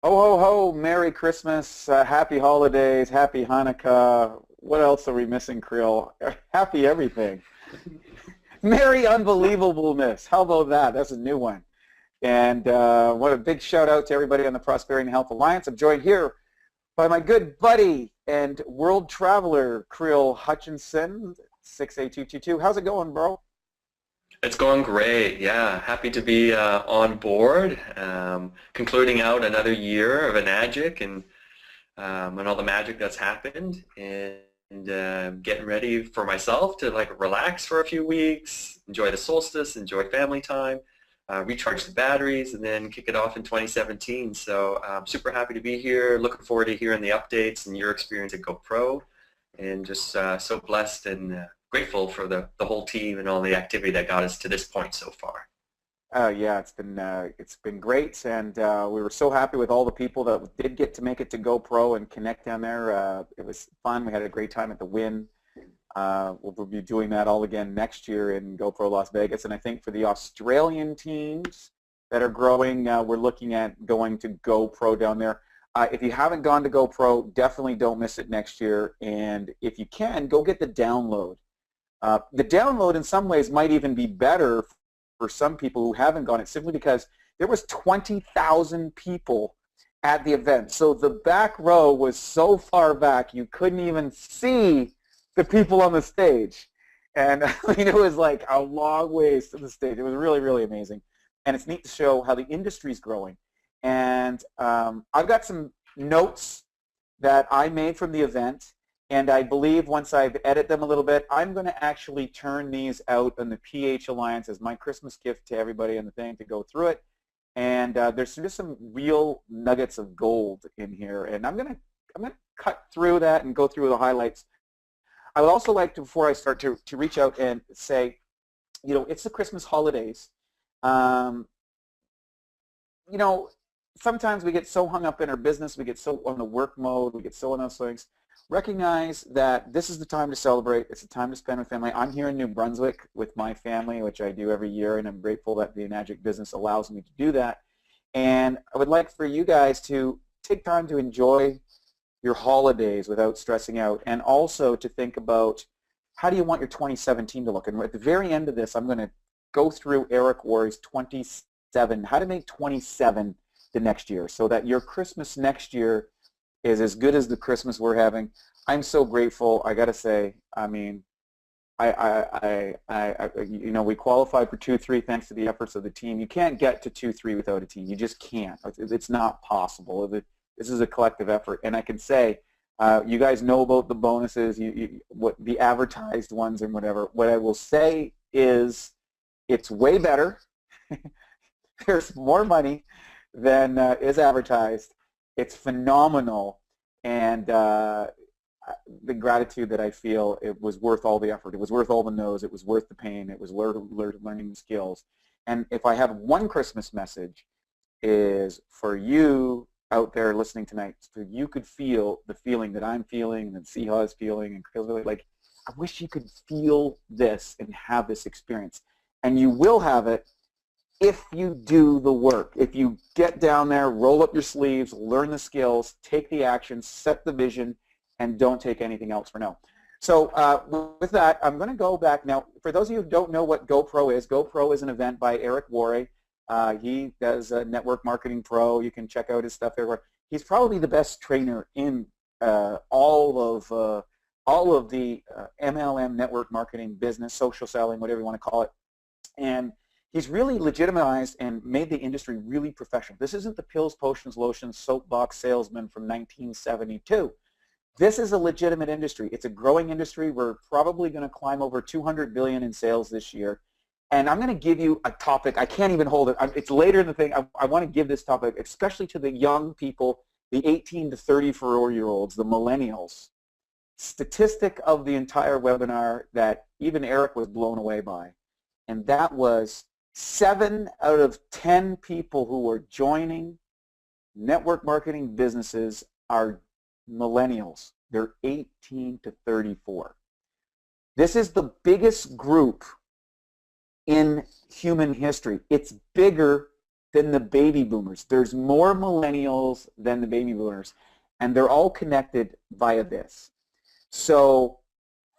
Ho, ho, ho, Merry Christmas, Happy Holidays, Happy Hanukkah. What else are we missing, Krill? Happy everything. Merry Unbelievableness. How about that? That's a new one. And what a big shout out to everybody on the Prosperity and Health Alliance. I'm joined here by my good buddy and world traveler, Krill Hutchinson, 68222. How's it going, bro? It's going great. Yeah, happy to be on board. Concluding out another year of Enagic and all the magic that's happened, and getting ready for myself to like relax for a few weeks, enjoy the solstice, enjoy family time, recharge the batteries, and then kick it off in 2017. So I'm super happy to be here. Looking forward to hearing the updates and your experience at GoPro, and just so blessed and grateful for the whole team and all the activity that got us to this point so far. Yeah, it's been great, and we were so happy with all the people that did get to make it to GoPro and connect down there. It was fun. We had a great time at the Win. We'll be doing that all again next year in GoPro Las Vegas, and I think for the Australian teams that are growing, we're looking at going to GoPro down there. If you haven't gone to GoPro, definitely don't miss it next year, and if you can, go get the download. The download in some ways might even be better for some people who haven't gone it simply because there was 20,000 people at the event. So the back row was so far back you couldn't even see the people on the stage. And I mean, it was like a long ways to the stage. It was really, really amazing. And it's neat to show how the industry is growing. And I've got some notes that I made from the event, and I believe once I've edited them a little bit, I'm going to actually turn these out on the PH Alliance as my Christmas gift to everybody on the thing to go through it. And there's just some real nuggets of gold in here, and I'm gonna cut through that and go through the highlights. I would also like to, before I start, to reach out and say, it's the Christmas holidays. Um, you know, Sometimes we get so hung up in our business, we get so on the work mode, we get so on those things. Recognize that this is the time to celebrate. It's the time to spend with family. I'm here in New Brunswick with my family, which I do every year, and I'm grateful that the Enagic business allows me to do that. And I would like for you guys to take time to enjoy your holidays without stressing out, and also to think about how do you want your 2017 to look. And at the very end of this, I'm going to go through Eric Worre's 27, how to make 27 the next year so that your Christmas next year is as good as the Christmas we're having. I'm so grateful. I got to say, I mean, we qualified for 2-3 thanks to the efforts of the team. You can't get to 2-3 without a team. You just can't. It's not possible. This is a collective effort, and I can say, you guys know about the bonuses, what the advertised ones and whatever. What I will say is, it's way better. There's more money than is advertised. It's phenomenal, and the gratitude that I feel, it was worth all the effort. It was worth all the no's. It was worth the pain. It was learning the skills. And if I have one Christmas message, is for you out there listening tonight, so you could feel the feeling that I'm feeling and that Siha is feeling, and Chris, like, I wish you could feel this and have this experience. And you will have it if you do the work. If you get down there, roll up your sleeves, learn the skills, take the action, set the vision, and don't take anything else for now. So with that, I'm going to go back now. For those of you who don't know what GoPro is an event by Eric Worre. He does Network Marketing Pro. You can check out his stuff everywhere. He's probably the best trainer in all of the MLM network marketing business, social selling, whatever you want to call it. And he's really legitimized and made the industry really professional. This isn't the pills, potions, lotions, soapbox salesman from 1972. This is a legitimate industry. It's a growing industry. We're probably going to climb over 200 billion in sales this year. And I'm going to give you a topic. I can't even hold it. It's later in the thing. I want to give this topic, especially to the young people, the 18 to 34-year-olds, the millennials. Statistic of the entire webinar that even Eric was blown away by. And that was 7 out of 10 people who are joining network marketing businesses are millennials. They're 18 to 34. This is the biggest group in human history. It's bigger than the baby boomers. There's more millennials than the baby boomers, and they're all connected via this. So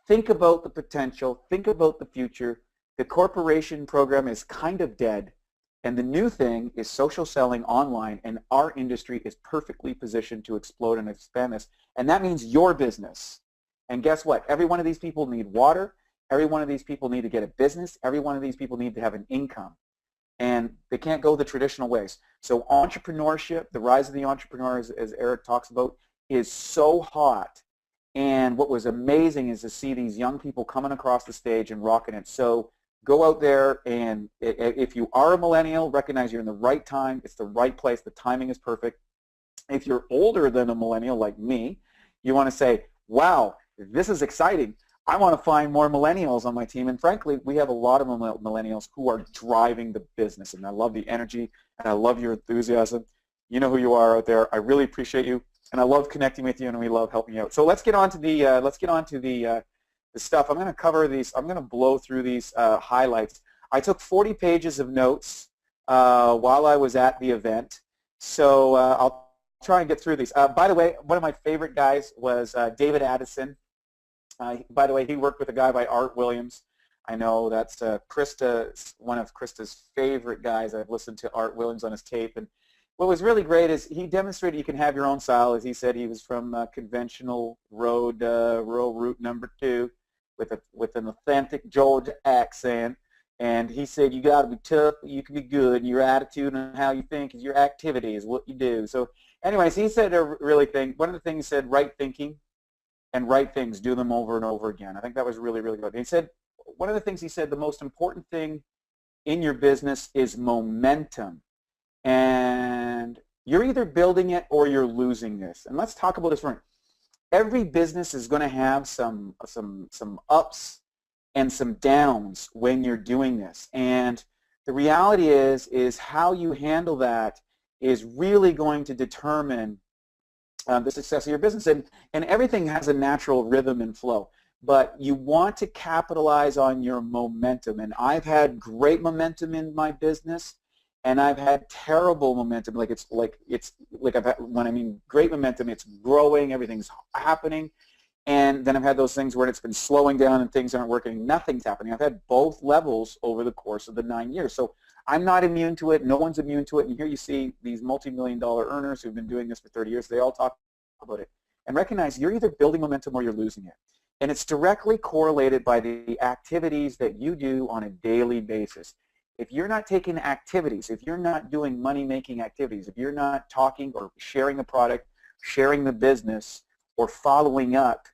think about the potential, think about the future. The corporation program is kind of dead, and the new thing is social selling online, and our industry is perfectly positioned to explode and expand this, and that means your business. And guess what? Every one of these people need water. Every one of these people need to get a business. Every one of these people need to have an income. And they can't go the traditional ways. So entrepreneurship, the rise of the entrepreneur, as Eric talks about, is so hot. And what was amazing is to see these young people coming across the stage and rocking it. So go out there, and if you are a millennial, recognize you're in the right time. It's the right place. The timing is perfect. If you're older than a millennial like me, you want to say, wow, this is exciting. I want to find more millennials on my team. And frankly, we have a lot of millennials who are driving the business. And I love the energy, and I love your enthusiasm. You know who you are out there. I really appreciate you, and I love connecting with you, and we love helping you out. So let's get on to the stuff. I'm going to cover these. I'm going to blow through these highlights. I took 40 pages of notes while I was at the event, so I'll try and get through these. By the way, one of my favorite guys was David Addison. By the way, he worked with a guy by Art Williams. I know that's Krista, one of Krista's favorite guys. I've listened to Art Williams on his tape, and what was really great is he demonstrated you can have your own style. As he said, he was from conventional rural route number 2 with an authentic Georgia accent, and he said you got to be tough, but you can be good. Your attitude and how you think is your activity is what you do. So, anyways, he said a really thing. One of the things he said, right thinking and right things, do them over and over again. I think that was really, really good. He said, one of the things he said, the most important thing in your business is momentum. And you're either building it or you're losing this. And let's talk about this for a minute. Every business is going to have some ups and some downs when you're doing this. And the reality is how you handle that is really going to determine the success of your business. And everything has a natural rhythm and flow. But you want to capitalize on your momentum. And I've had great momentum in my business, and I've had terrible momentum. When I mean great momentum, it's growing, everything's happening. And then I've had those things where it's been slowing down and things aren't working, nothing's happening. I've had both levels over the course of the 9 years. So I'm not immune to it. No one's immune to it. And here you see these multi-million-dollar earners who've been doing this for 30 years. They all talk about it. And recognize you're either building momentum or you're losing it. And it's directly correlated by the activities that you do on a daily basis. If you're not taking activities, if you're not doing money-making activities, if you're not talking or sharing the product, sharing the business, or following up,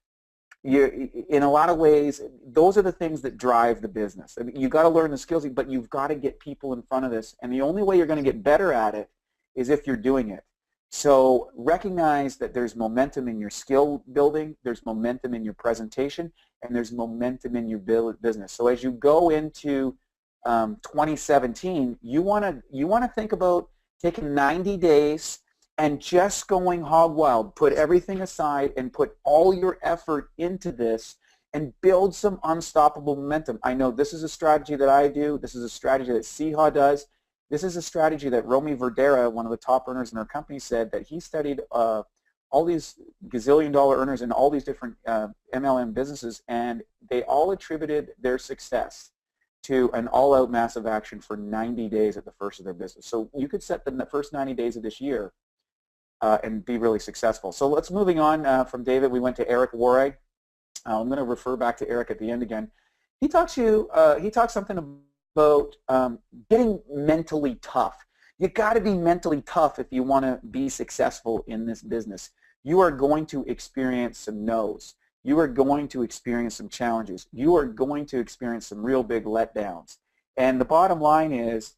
in a lot of ways, those are the things that drive the business. I mean, you've got to learn the skills, but you've got to get people in front of this. And the only way you're going to get better at it is if you're doing it. So recognize that there's momentum in your skill building, there's momentum in your presentation, and there's momentum in your business. So as you go into 2017, you want to think about taking 90 days and just going hog wild. Put everything aside and put all your effort into this and build some unstoppable momentum. I know this is a strategy that I do. This is a strategy that Siha does. This is a strategy that Romy Verdera, one of the top earners in our company, said that he studied all these gazillion-dollar earners in all these different MLM businesses, and they all attributed their success to an all-out massive action for 90 days at the first of their business. So you could set the first 90 days of this year and be really successful. So let's moving on from David. We went to Eric Warre. I'm going to refer back to Eric at the end again. He talks something about getting mentally tough. You got to be mentally tough if you want to be successful in this business. You are going to experience some no's. You are going to experience some challenges. You are going to experience some real big letdowns. And the bottom line is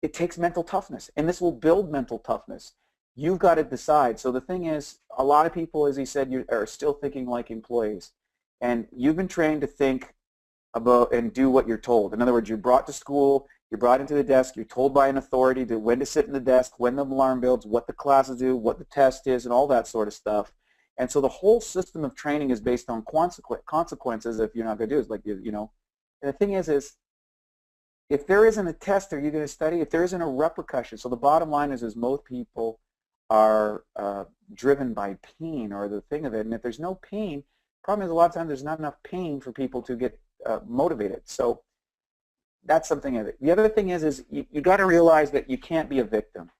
it takes mental toughness, and this will build mental toughness. You've got to decide. So the thing is, a lot of people, as he said, are still thinking like employees, and you've been trained to think about and do what you're told. In other words, you're brought to school, you're brought into the desk, you're told by an authority to when to sit in the desk, when the alarm builds, what the classes do, what the test is, and all that sort of stuff. And so the whole system of training is based on consequences if you're not going to do it. Like, you know, and the thing is if there isn't a test, are you going to study? If there isn't a repercussion. So the bottom line is most people are driven by pain or the thing of it. And if there's no pain, problem is a lot of times there's not enough pain for people to get motivated. So that's something of it. The other thing is you got to realize that you can't be a victim.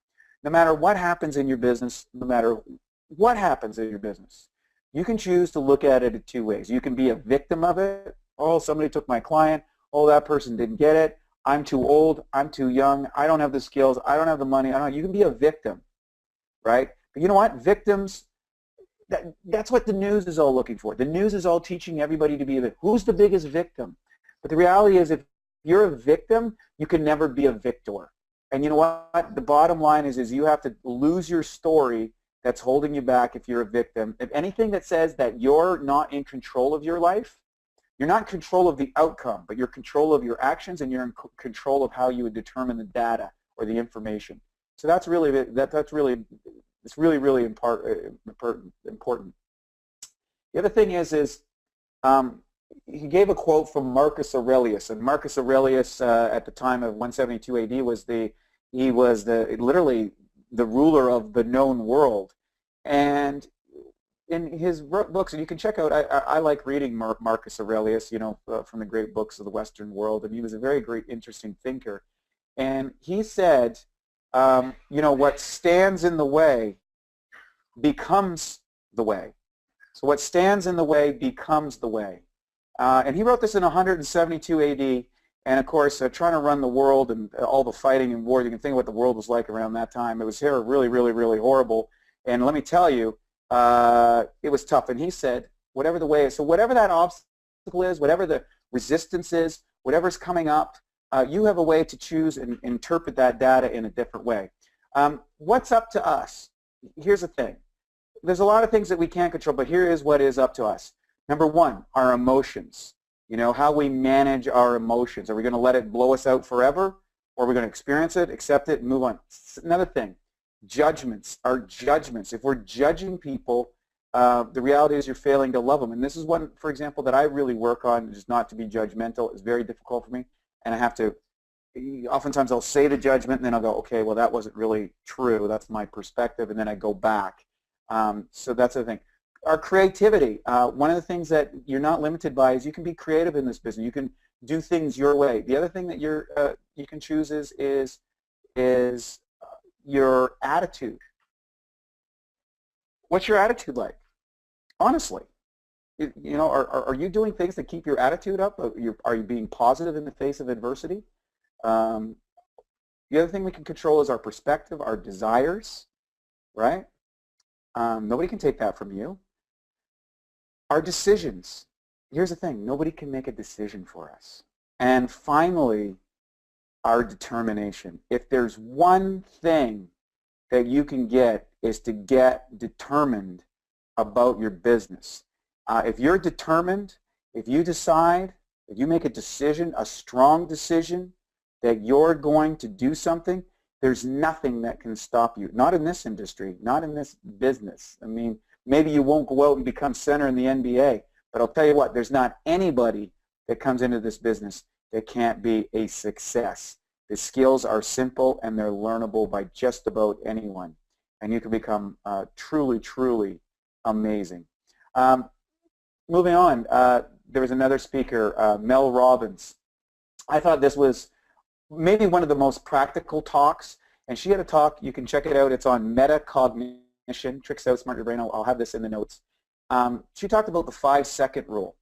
No matter what happens in your business, no matter what happens in your business, you can choose to look at it in two ways. You can be a victim of it. Oh, somebody took my client. Oh, that person didn't get it. I'm too old. I'm too young. I don't have the skills. I don't have the money. I don't. You can be a victim, right? But you know what? Victims, that's what the news is all looking for. The news is all teaching everybody to be a victim. Who's the biggest victim? But the reality is if you're a victim, you can never be a victor. And you know what? The bottom line is you have to lose your story that's holding you back if you're a victim. If anything that says that you're not in control of your life, you're not in control of the outcome, but you're in control of your actions and you're in control of how you would determine the data or the information. So that's really it's really important. The other thing is he gave a quote from Marcus Aurelius, and Marcus Aurelius at the time of 172 AD was literally the ruler of the known world. And in his books, and you can check out, I like reading Marcus Aurelius, you know, from the great books of the Western world, and he was a very great, interesting thinker. And he said, you know, what stands in the way becomes the way. So what stands in the way becomes the way. And he wrote this in 172 AD, and of course, trying to run the world and all the fighting and war, you can think of what the world was like around that time. It was here really, really, really horrible. And let me tell you, it was tough. And he said, whatever the way is, so whatever that obstacle is, whatever the resistance is, whatever's coming up, you have a way to choose and interpret that data in a different way. What's up to us? Here's the thing. There's a lot of things that we can't control, but here is what is up to us. Number one, our emotions. You know, how we manage our emotions. Are we going to let it blow us out forever? Or are we going to experience it, accept it, and move on? Another thing, judgments. Our judgments. If we're judging people, the reality is you're failing to love them. And this is one, for example, that I really work on, is not to be judgmental. It's very difficult for me. And I have to, oftentimes I'll say the judgment, and then I'll go, okay, well, that wasn't really true. That's my perspective. And then I go back. So that's the thing. Our creativity. One of the things that you're not limited by is you can be creative in this business. You can do things your way. The other thing that you can choose is your attitude. What's your attitude like? Honestly, you know, are you doing things that keep your attitude up? Are you being positive in the face of adversity? The other thing we can control is our perspective, our desires, right? Nobody can take that from you. Our decisions. Here's the thing. Nobody can make a decision for us. And finally, our determination. If there's one thing that you can get is to get determined about your business. If you're determined, if you decide, if you make a decision, a strong decision that you're going to do something, there's nothing that can stop you. Not in this industry, not in this business. I mean, maybe you won't go out and become center in the NBA, but I'll tell you what, there's not anybody that comes into this business that can't be a success. The skills are simple and they're learnable by just about anyone. And you can become truly, truly amazing. Moving on, there was another speaker, Mel Robbins. I thought this was maybe one of the most practical talks, and she had a talk, you can check it out, it's on metacognition, Tricks Out Smart Your Brain. I'll have this in the notes. She talked about the 5-second rule.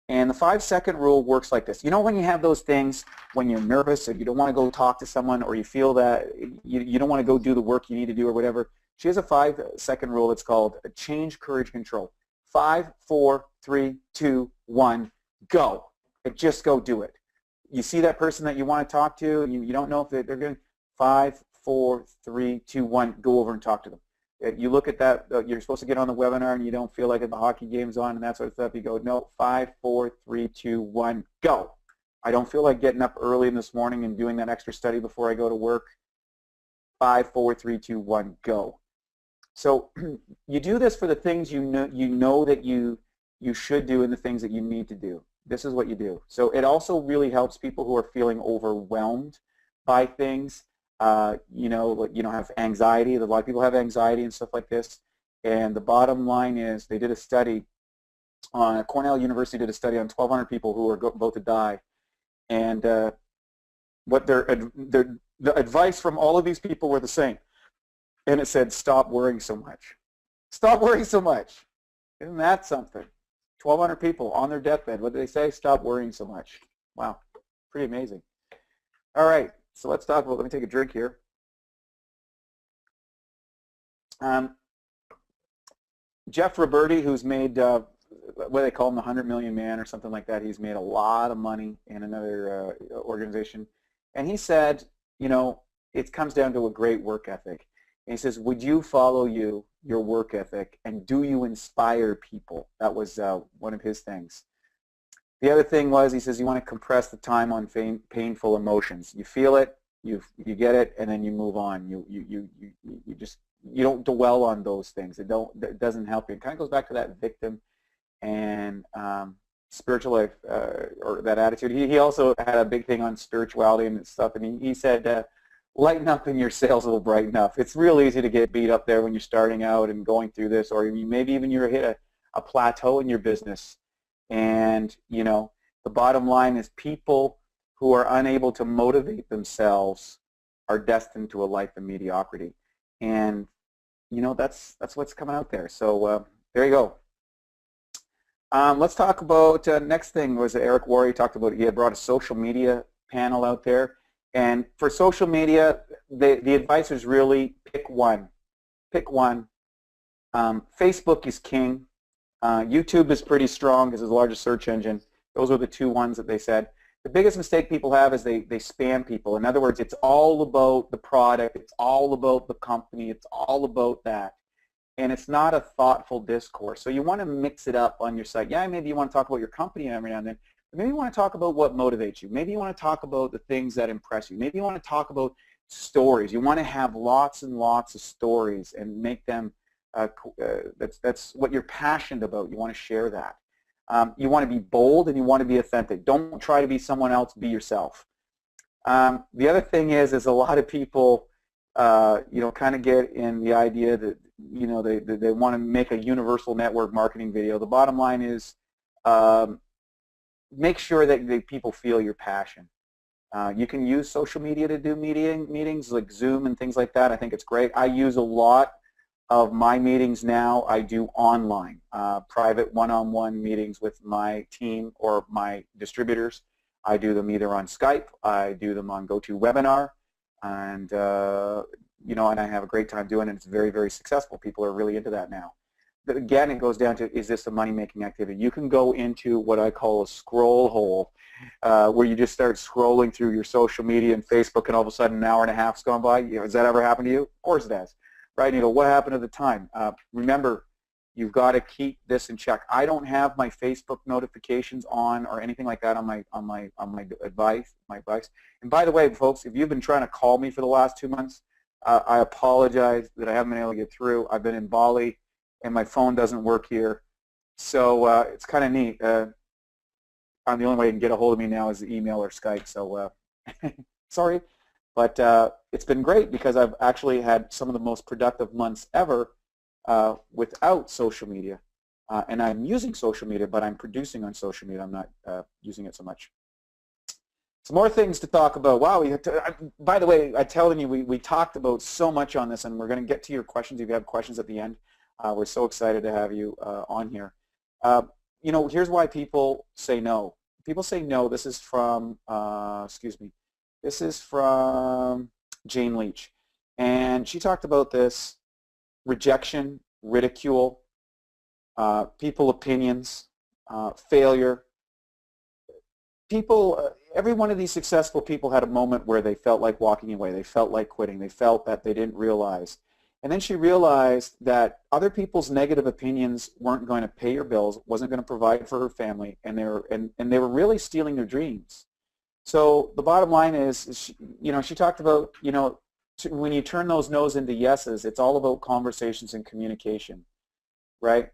And the 5-second rule works like this. You know when you have those things when you're nervous and you don't want to go talk to someone, or you feel that you don't want to go do the work you need to do or whatever? She has a 5-second rule. It's called Change, Courage, Control. 5, 4, 3, 2, 1, go. And just go do it. You see that person that you want to talk to, and you don't know if they're going to, 5, 4, 3, 2, 1, go over and talk to them. You look at that, you're supposed to get on the webinar and you don't feel like the hockey game's on and that sort of stuff. You go, no, 5, 4, 3, 2, 1, go. I don't feel like getting up early in this morning and doing that extra study before I go to work. 5, 4, 3, 2, 1, go. So you do this for the things you know that you should do and the things that you need to do. This is what you do. So it also really helps people who are feeling overwhelmed by things. Have anxiety. A lot of people have anxiety and stuff like this. And the bottom line is, they did a study on Cornell University did a study on 1,200 people who were about to die, and what the advice from all of these people were the same, and it said, stop worrying so much. Stop worrying so much. Isn't that something? 1,200 people on their deathbed. What did they say? Stop worrying so much. Wow, pretty amazing. All right, so let's talk about. Let me take a drink here. Jeff Roberti, who's made what do they call him, the 100 million man or something like that. He's made a lot of money in another organization, and he said, it comes down to a great work ethic. And he says, would you follow your work ethic, and do you inspire people? That was one of his things. The other thing was, he says, you want to compress the time on painful emotions. You feel it, you get it, and then you move on. You don't dwell on those things. It doesn't help you. It kind of goes back to that victim and spiritual life, or that attitude. He also had a big thing on spirituality and stuff, and he said, lighten up and your sails will brighten up. It's real easy to get beat up there when you're starting out and going through this, or maybe even you're hit a plateau in your business. And, the bottom line is, people who are unable to motivate themselves are destined to a life of mediocrity. And, that's what's coming out there. So there you go. Let's talk about next thing was Eric Worre talked about. He had brought a social media panel out there. And for social media, the advice is really pick one. Pick one. Facebook is king. YouTube is pretty strong because it's the largest search engine. Those are the two ones that they said. The biggest mistake people have is they spam people. In other words, it's all about the product. It's all about the company. It's all about that. And it's not a thoughtful discourse. So you want to mix it up on your site. Yeah, maybe you want to talk about your company every now and then. Maybe you want to talk about what motivates you. Maybe you want to talk about the things that impress you. Maybe you want to talk about stories. You want to have lots and lots of stories and make them, that's what you're passionate about. You want to share that. You want to be bold and you want to be authentic. Don't try to be someone else, be yourself. The other thing is a lot of people, kind of get in the idea that, they want to make a universal network marketing video. The bottom line is, make sure that people feel your passion. You can use social media to do meetings like Zoom and things like that. I think it's great. I use a lot of my meetings now. I do online, private one-on-one meetings with my team or my distributors. I do them either on Skype, I do them on GoToWebinar, and and I have a great time doing it. It's very, very successful. People are really into that now. But again, it goes down to, is this a money-making activity? You can go into what I call a scroll hole, where you just start scrolling through your social media and Facebook, and all of a sudden an hour and a half's gone by. Has that ever happened to you? Of course it has, right? What happened at the time? Remember, you've got to keep this in check. I don't have my Facebook notifications on or anything like that on my advice. And by the way, folks, if you've been trying to call me for the last 2 months, I apologize that I haven't been able to get through. I've been in Bali, and my phone doesn't work here. So it's kind of neat. The only way you can get a hold of me now is email or Skype, so sorry. But it's been great because I've actually had some of the most productive months ever without social media. And I'm using social media, but I'm producing on social media. I'm not using it so much. Some more things to talk about. Wow, by the way, I'm telling you, we talked about so much on this, and we're going to get to your questions if you have questions at the end. We're so excited to have you on here. Here's why people say no. People say no. This is from, this is from Jane Leach. And she talked about this: rejection, ridicule, people opinions, failure. People, every one of these successful people had a moment where they felt like walking away. They felt like quitting. They felt that they didn't realize. And then she realized that other people's negative opinions weren't going to pay her bills, wasn't going to provide for her family, and they were really stealing their dreams. So the bottom line is she talked about, when you turn those no's into yeses, it's all about conversations and communication, right?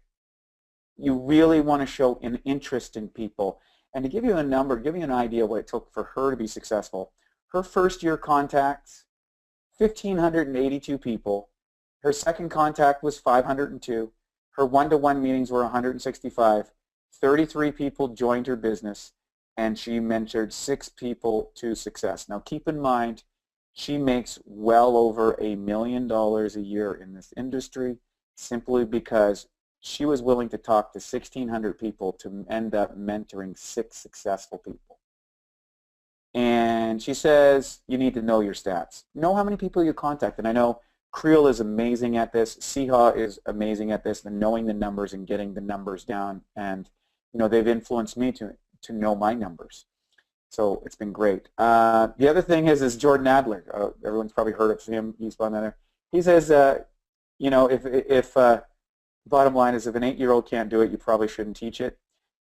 You really want to show an interest in people. And to give you a number, give you an idea what it took for her to be successful, her first year contacts, 1,582 people. Her second contact was 502. Her one-to-one meetings were 165. 33 people joined her business, and she mentored 6 people to success. Now keep in mind, she makes well over $1 million a year in this industry simply because she was willing to talk to 1,600 people to end up mentoring 6 successful people. And she says you need to know your stats. Know how many people you contact. And I know Creel is amazing at this. Siha is amazing at this, and knowing the numbers and getting the numbers down. And they've influenced me to know my numbers. So it's been great. The other thing is Jordan Adler. Everyone's probably heard of him. He's on there. He says, if bottom line is if an 8-year-old can't do it, you probably shouldn't teach it.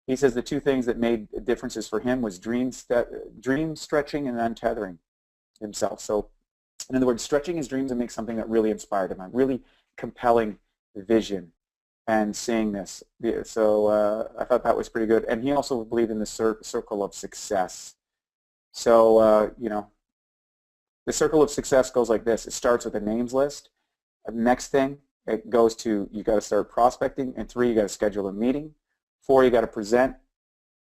He says the 2 things that made differences for him was dream stretching and untethering himself. So in other words, stretching his dreams and make something that really inspired him, a really compelling vision, and seeing this. So I thought that was pretty good. And he also believed in the circle of success. So, the circle of success goes like this. It starts with a names list. The next thing, it goes to you got to start prospecting. And 3, you got to schedule a meeting. 4, you got to present.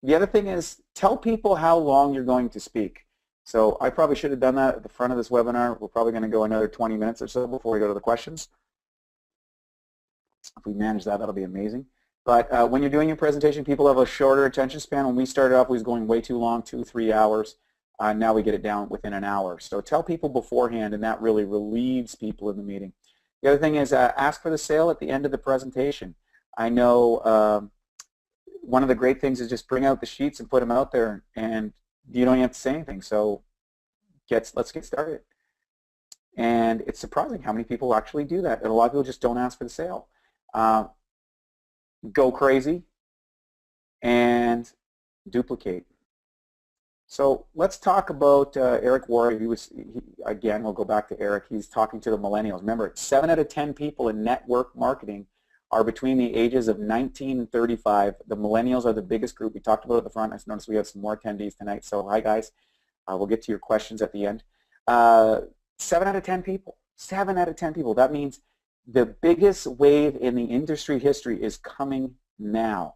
The other thing is tell people how long you're going to speak. So I probably should have done that at the front of this webinar. We're probably going to go another 20 minutes or so before we go to the questions. If we manage that, that'll be amazing. But when you're doing your presentation, people have a shorter attention span. When we started off, we was going way too long, 2-3 hours. Now we get it down within an hour. So tell people beforehand, and that really relieves people in the meeting. The other thing is ask for the sale at the end of the presentation. I know one of the great things is just bring out the sheets and put them out there, and you don't have to say anything. So let's get started. And it's surprising how many people actually do that. And a lot of people just don't ask for the sale. Go crazy and duplicate. So let's talk about Eric Worre. Again, we'll go back to Eric. He's talking to the millennials. Remember, 7 out of 10 people in network marketing are between the ages of 19 and 35. The millennials are the biggest group. We talked about it at the front. I noticed we have some more attendees tonight. So hi, guys. We'll get to your questions at the end. 7 out of 10 people. 7 out of 10 people. That means the biggest wave in the industry history is coming now.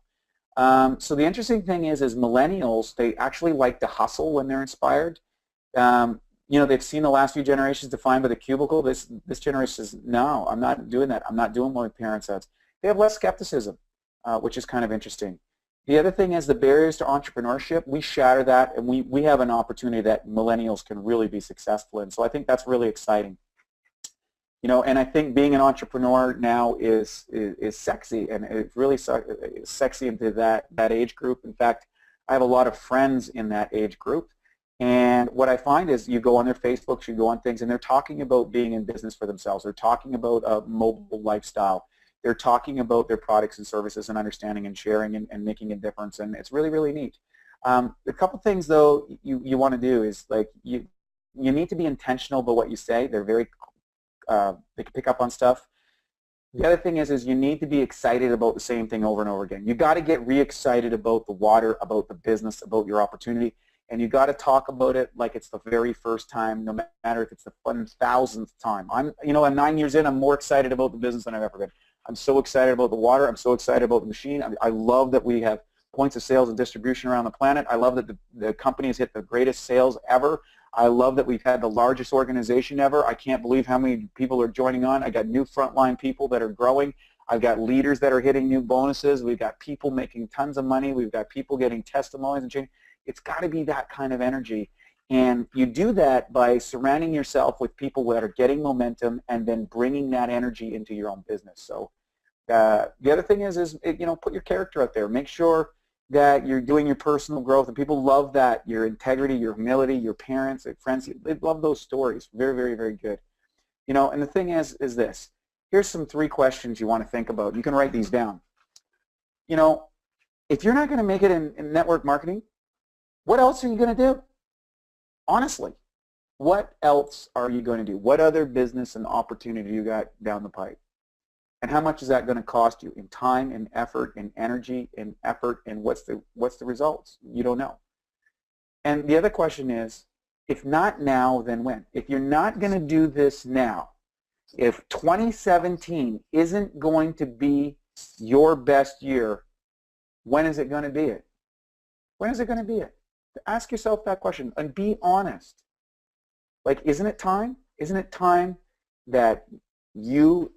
So the interesting thing is millennials, they actually like to hustle when they're inspired. They've seen the last few generations defined by the cubicle. This generation says, no, I'm not doing that. I'm not doing what my parents said. They have less skepticism, which is kind of interesting. The other thing is the barriers to entrepreneurship. We shatter that, and we have an opportunity that millennials can really be successful in. So I think that's really exciting. And I think being an entrepreneur now is sexy, and it's really sexy into that age group. In fact, I have a lot of friends in that age group, and what I find is you go on their Facebooks, you go on things, and they're talking about being in business for themselves. They're talking about a mobile lifestyle. They're talking about their products and services and understanding and sharing and making a difference, and it's really, really neat. A couple things, though, you want to do is you need to be intentional about what you say. They're very they can pick up on stuff. The other thing is you need to be excited about the same thing over and over again. You got to get re-excited about the water, about the business, about your opportunity, and you got to talk about it like it's the very first time, no matter if it's the 1,000th time. I'm 9 years in. I'm more excited about the business than I've ever been. I'm so excited about the water. I'm so excited about the machine. I love that we have points of sales and distribution around the planet. I love that the company has hit the greatest sales ever. I love that we've had the largest organization ever. I can't believe how many people are joining on. I got new frontline people that are growing. I've got leaders that are hitting new bonuses. We've got people making tons of money. We've got people getting testimonies and change. It's got to be that kind of energy. And you do that by surrounding yourself with people that are getting momentum and then bringing that energy into your own business. So the other thing is put your character out there. Make sure that you're doing your personal growth, and people love that, your integrity, your humility, your parents, your friends, they love those stories. Very, very, very good. And the thing is this. Here's some 3 questions you want to think about. You can write these down. If you're not going to make it in network marketing, what else are you going to do? Honestly, what else are you going to do? What other business and opportunity you got down the pipe? And how much is that going to cost you in time, in effort, in energy, in effort, and what's the results? You don't know. And the other question is, if not now, then when? If you're not going to do this now, if 2017 isn't going to be your best year, when is it going to be it? When is it going to be it? Ask yourself that question and be honest. Like, isn't it time? Isn't it time that you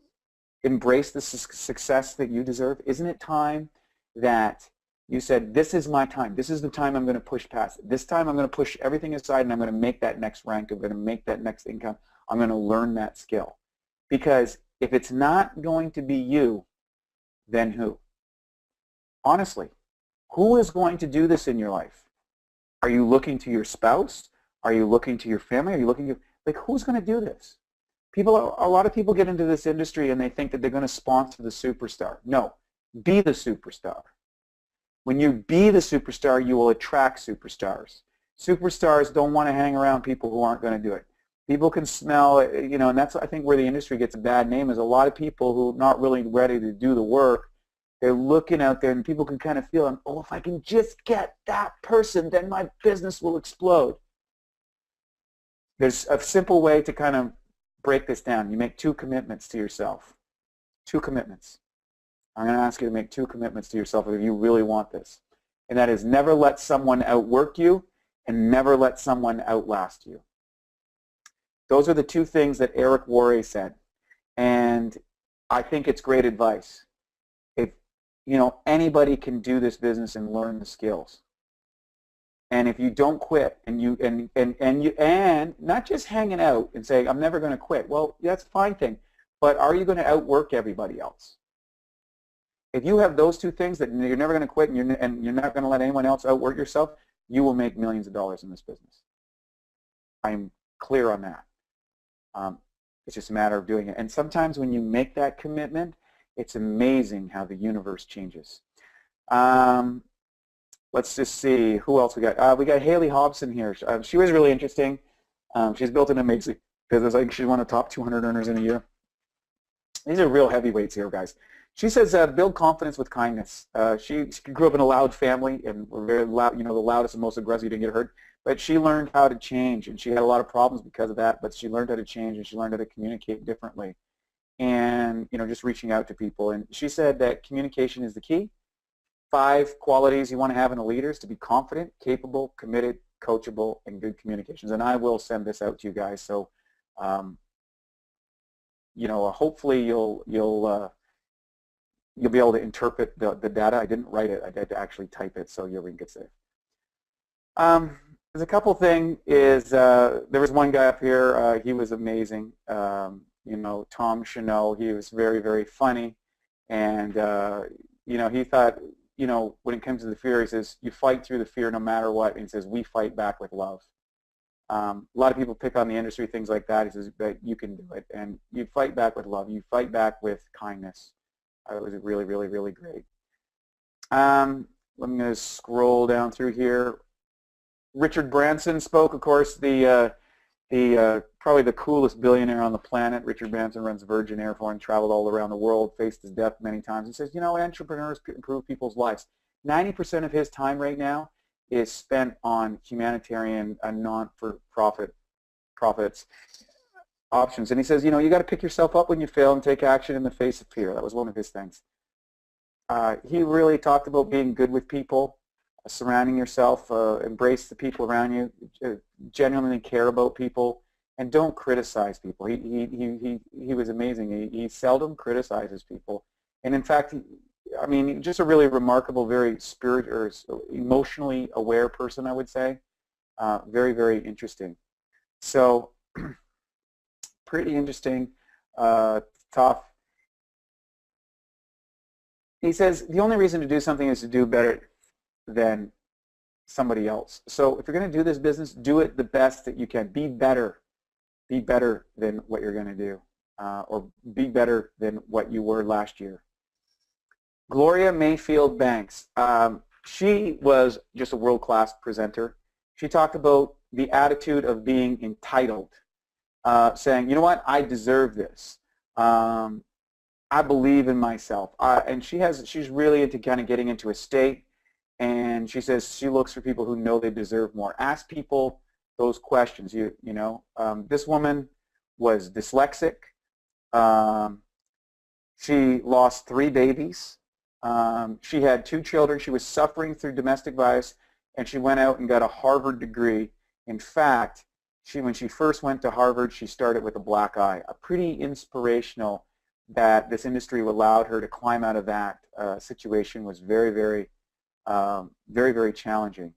embrace the success that you deserve? Isn't it time that you said, this is my time. This is the time I'm going to push past it. This time I'm going to push everything aside and I'm going to make that next rank. I'm going to make that next income. I'm going to learn that skill. Because if it's not going to be you, then who? Honestly, who is going to do this in your life? Are you looking to your spouse? Are you looking to your family? Are you looking to, like, who's going to do this? People, a lot of people get into this industry and they think that they're going to sponsor the superstar. No, be the superstar. When you be the superstar, you will attract superstars. Superstars don't want to hang around people who aren't going to do it. People can smell, you know, and that's, I think, where the industry gets a bad name, is a lot of people who are not really ready to do the work. They're looking out there and people can kind of feel, oh, if I can just get that person, then my business will explode. There's a simple way to kind of break this down. You make 2 commitments to yourself. 2 commitments. I'm going to ask you to make 2 commitments to yourself if you really want this. And that is, never let someone outwork you and never let someone outlast you. Those are the 2 things that Eric Worre said. And I think it's great advice. If, you know, anybody can do this business and learn the skills. And if you don't quit and you not just hanging out and saying, I'm never going to quit. Well, that's a fine thing. But are you going to outwork everybody else? If you have those 2 things, that you're never going to quit and you're not going to let anyone else outwork yourself, you will make millions of dollars in this business. I'm clear on that. It's just a matter of doing it. And sometimes when you make that commitment, it's amazing how the universe changes. Let's just see who else we got. We got Haley Hobson here. She was really interesting. She's built an amazing business. I think she's one of the top 200 earners in a year. These are real heavyweights here, guys. She says, build confidence with kindness. She grew up in a loud family and were very loud, you know, the loudest and most aggressive, you didn't get hurt. But she learned how to change, and she had a lot of problems because of that, but she learned how to change and she learned how to communicate differently. And, you know, just reaching out to people. And she said that communication is the key. 5 qualities you want to have in a leader is to be confident, capable, committed, coachable, and good communications. And I will send this out to you guys. So, you know, hopefully you'll be able to interpret the data. I didn't write it. I had to actually type it, so your link gets there. There's a couple things. There was one guy up here. He was amazing. You know, Tom Chanel. He was very, very funny. And, you know, he thought, you know, when it comes to the fear, he says, you fight through the fear no matter what. And he says, we fight back with love. A lot of people pick on the industry, things like that. He says, but you can do it. And you fight back with love. You fight back with kindness. It was really, really, really great. I'm going to scroll down through here. Richard Branson spoke, of course, probably the coolest billionaire on the planet. Richard Branson runs Virgin Airline, traveled all around the world, faced his death many times. He says, you know, entrepreneurs improve people's lives. 90% of his time right now is spent on humanitarian and non-for-profit profits options. And he says, you know, you got to pick yourself up when you fail and take action in the face of fear. That was one of his things. He really talked about being good with people, surrounding yourself, embrace the people around you, genuinely care about people, and don't criticize people. He was amazing. He seldom criticizes people. And in fact, I mean, just a really remarkable, very emotionally aware person, I would say. Very, very interesting. So, pretty interesting, tough. He says, the only reason to do something is to do better than somebody else. So if you're going to do this business, do it the best that you can. Be better. Be better than what you're going to do, or be better than what you were last year. Gloria Mayfield Banks. She was just a world-class presenter. She talked about the attitude of being entitled, saying, you know what, I deserve this. I believe in myself. And she's really into kind of getting into a state, and she says she looks for people who know they deserve more. Ask people those questions. This woman was dyslexic. Um, she lost 3 babies. She had 2 children. She was suffering through domestic violence, and she went out and got a Harvard degree. In fact, when she first went to Harvard, she started with a black eye. A pretty inspirational that this industry allowed her to climb out of that situation was very, very, very, very challenging.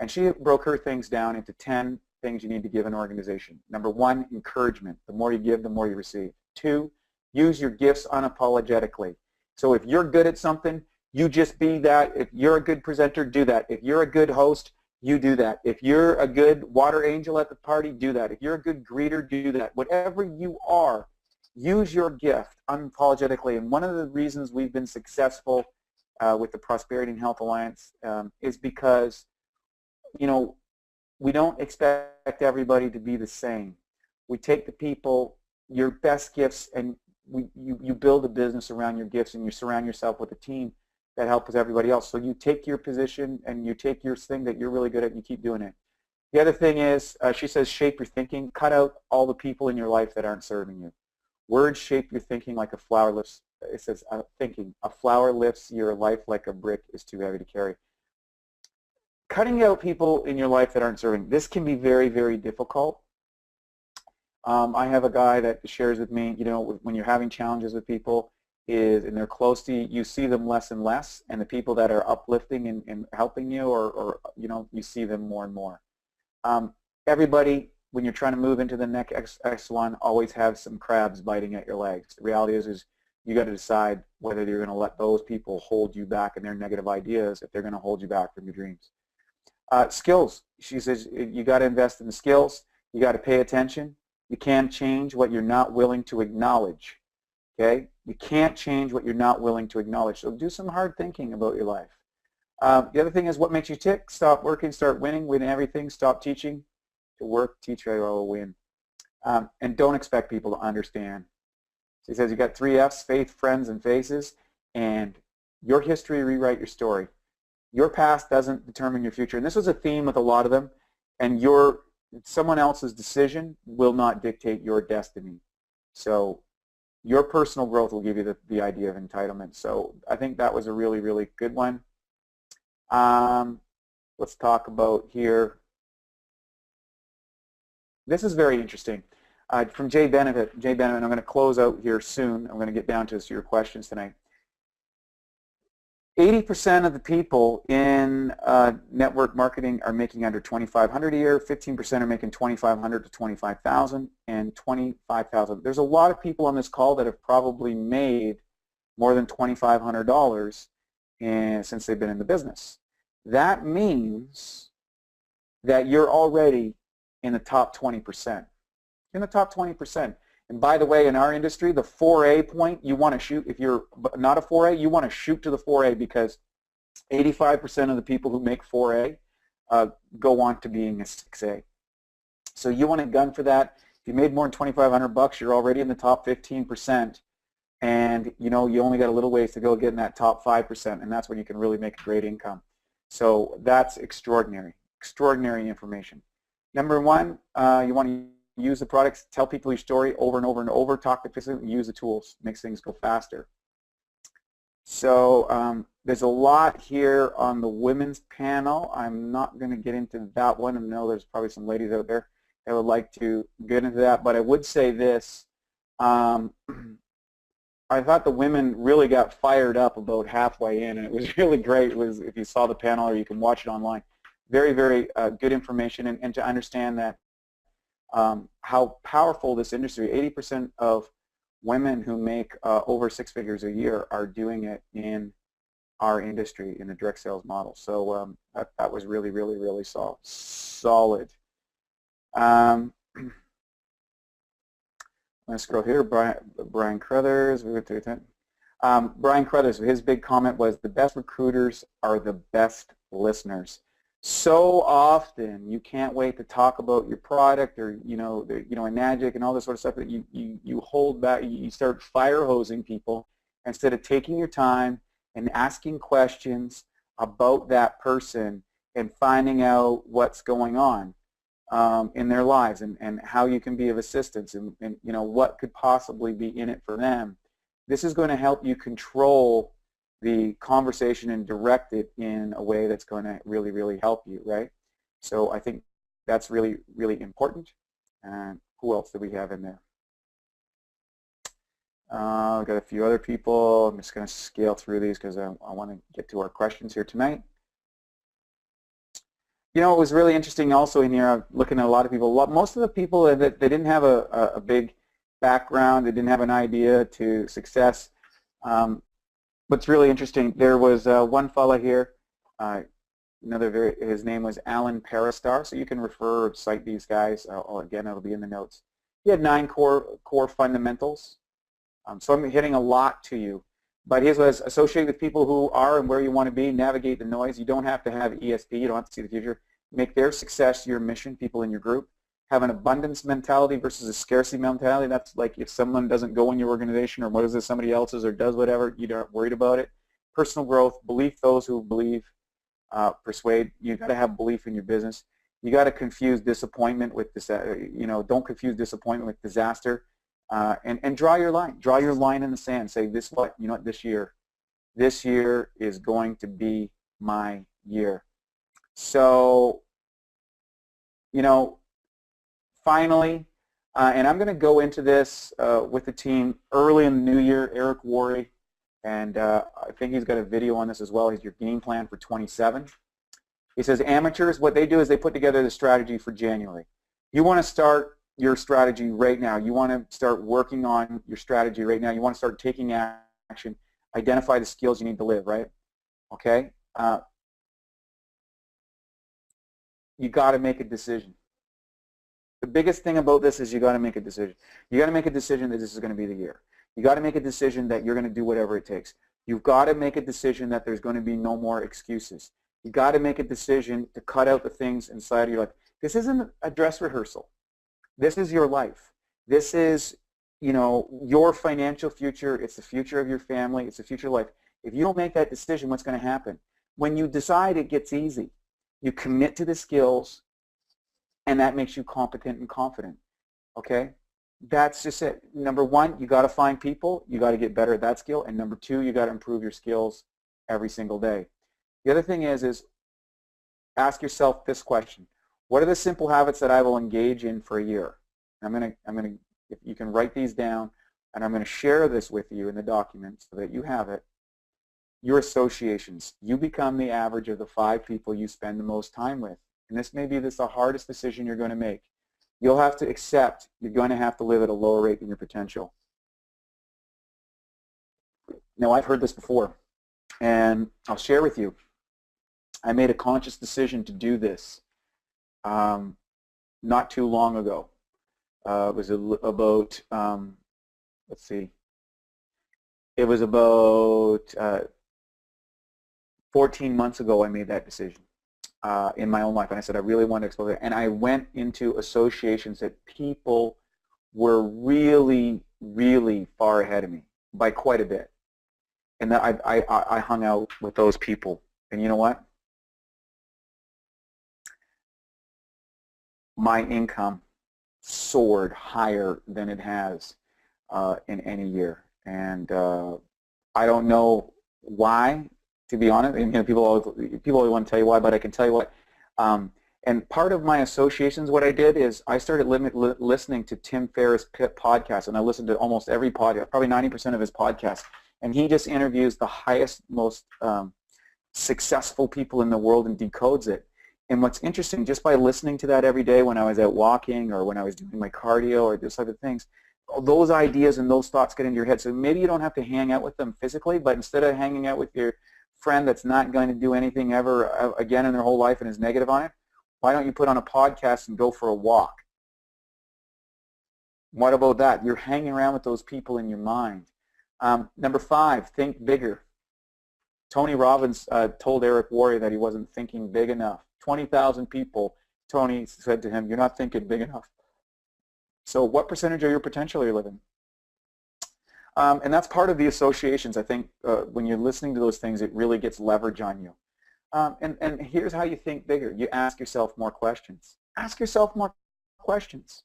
And she broke her things down into 10 things you need to give an organization. Number 1, encouragement. The more you give, the more you receive. 2, use your gifts unapologetically. So if you're good at something, you just be that. If you're a good presenter, do that. If you're a good host, you do that. If you're a good water angel at the party, do that. If you're a good greeter, do that. Whatever you are, use your gift unapologetically. And one of the reasons we've been successful with the Prosperity and Health Alliance is because, we don't expect everybody to be the same. We take the people, your best gifts, and you build a business around your gifts, and you surround yourself with a team that helps everybody else. So you take your position and you take your thing that you're really good at and you keep doing it. The other thing is, she says, shape your thinking. Cut out all the people in your life that aren't serving you. Words shape your thinking like a flower lifts. It says, thinking, a flower lifts your life like a brick is too heavy to carry. Cutting out people in your life that aren't serving. This can be very, very difficult. I have a guy that shares with me, when you're having challenges with people, and they're close to you, you see them less and less, and the people that are uplifting and helping you, or you see them more and more. Everybody, when you're trying to move into the next echelon, always have some crabs biting at your legs. The reality is you got to decide whether you're going to let those people hold you back in their negative ideas, if they're going to hold you back from your dreams. Skills. She says you got to invest in the skills. You got to pay attention. You can't change what you're not willing to acknowledge. Okay? You can't change what you're not willing to acknowledge. So do some hard thinking about your life. The other thing is, what makes you tick? Stop working, start winning, win everything. Stop teaching to work, teach, I will win. And don't expect people to understand. She says you got 3 F's, faith, friends, and faces, and your history, rewrite your story. Your past doesn't determine your future. And this was a theme with a lot of them, and someone else's decision will not dictate your destiny. So your personal growth will give you the idea of entitlement. So I think that was a really, really good one. Let's talk about here. This is very interesting. From Jay Benevit, and I'm going to close out here soon. I'm going to get down to your questions tonight. 80% of the people in network marketing are making under $2,500 a year. 15% are making $2,500 to $25,000, and $25,000. There's a lot of people on this call that have probably made more than $2,500 since they've been in the business. That means that you're already in the top 20%. In the top 20%. And by the way, in our industry, the 4A point, you want to shoot. If you're not a 4A, you want to shoot to the 4A, because 85% of the people who make 4A go on to being a 6A. So you want to gun for that. If you made more than $2,500, you're already in the top 15%. And you only got a little ways to go getting that top 5%, and that's when you can really make a great income. So that's extraordinary, extraordinary information. Number 1, you want to use the products, tell people your story over and over and over, talk to people, use the tools, makes things go faster. So there's a lot here on the women's panel. I'm not going to get into that one. I know there's probably some ladies out there that would like to get into that, but I would say this. I thought the women really got fired up about halfway in, and it was really great. It was, if you saw the panel, or you can watch it online. Very, very good information, and to understand that how powerful this industry, 80% of women who make over 6 figures a year are doing it in our industry, in the direct sales model. So that was really, really, really solid. I'm going to scroll here. Brian Crothers. We went through that. Brian Crothers, his big comment was, the best recruiters are the best listeners. So often you can't wait to talk about your product, or Enagic and all this sort of stuff, that you hold back. You start fire hosing people, instead of taking your time and asking questions about that person and finding out what's going on in their lives and how you can be of assistance and you know what could possibly be in it for them. This is going to help you control the conversation and direct it in a way that's going to really, really help you, right? So I think that's really, really important. And who else do we have in there? We've got a few other people. I'm just going to scale through these because I want to get to our questions here tonight. You know, it was really interesting also in here, I'm looking at a lot of people. Most of the people that they didn't have a big background, they didn't have an idea to success. What's really interesting, there was one fella here, his name was Alan Paristar, so you can refer or cite these guys. Again, it'll be in the notes. He had 9 core fundamentals. So I'm hitting a lot to you. But his was associate with people who are and where you want to be, navigate the noise. You don't have to have ESP, you don't have to see the future. Make their success your mission, people in your group. Have an abundance mentality versus a scarcity mentality. That's like if someone doesn't go in your organization or what is it, somebody else's or does whatever, you aren't worried about it. Personal growth, belief those who believe, persuade. You've got to have belief in your business. You got to confuse disappointment with this, don't confuse disappointment with disaster. And draw your line. Draw your line in the sand. Say this this year is going to be my year. So, finally, and I'm going to go into this with the team early in the new year, Eric Worre, and I think he's got a video on this as well. He's your game plan for 27. He says amateurs, what they do is they put together the strategy for January. You want to start your strategy right now. You want to start working on your strategy right now. You want to start taking action. Identify the skills you need to live, right? Okay? You got to make a decision. The biggest thing about this is you got to make a decision. You got to make a decision that this is going to be the year. You got to make a decision that you're going to do whatever it takes. You've got to make a decision that there's going to be no more excuses. You got to make a decision to cut out the things inside of your life. This isn't a dress rehearsal. This is your life. This is, your financial future. It's the future of your family. It's the future of life. If you don't make that decision, what's going to happen? When you decide, it gets easy. You commit to the skills, and that makes you competent and confident. Okay? That's just it. Number one, you got to find people. You got to get better at that skill. And number two, you got to improve your skills every single day. The other thing is ask yourself this question. What are the simple habits that I will engage in for a year? I'm gonna, if you can write these down, and I'm going to share this with you in the document so that you have it. Your associations. You become the average of the 5 people you spend the most time with. And this may be the hardest decision you're going to make. You'll have to accept you're going to have to live at a lower rate than your potential. Now, I've heard this before, and I'll share with you. I made a conscious decision to do this not too long ago. It was about, let's see, it was about 14 months ago I made that decision in my own life, and I said I really want to explore it. And I went into associations that people were really, really far ahead of me by quite a bit. And that I hung out with those people. And you know what? My income soared higher than it has in any year. And I don't know why, to be honest. People always want to tell you why, but I can tell you what. And part of my associations, what I did is I started listening to Tim Ferriss' podcast, and I listened to almost every podcast, probably 90% of his podcasts. And he just interviews the highest, most successful people in the world and decodes it. And what's interesting, just by listening to that every day when I was out walking or when I was doing my cardio or those type of things, those ideas and those thoughts get into your head. So maybe you don't have to hang out with them physically, but instead of hanging out with your friend that's not going to do anything ever again in their whole life and is negative on it, why don't you put on a podcast and go for a walk? What about that? You're hanging around with those people in your mind. Number 5, think bigger. Tony Robbins told Eric Worre that he wasn't thinking big enough. 20,000 people, Tony said to him, you're not thinking big enough. So what percentage of your potential are you living? And that's part of the associations. I think when you're listening to those things, it really gets leverage on you. And here's how you think bigger. You ask yourself more questions. Ask yourself more questions.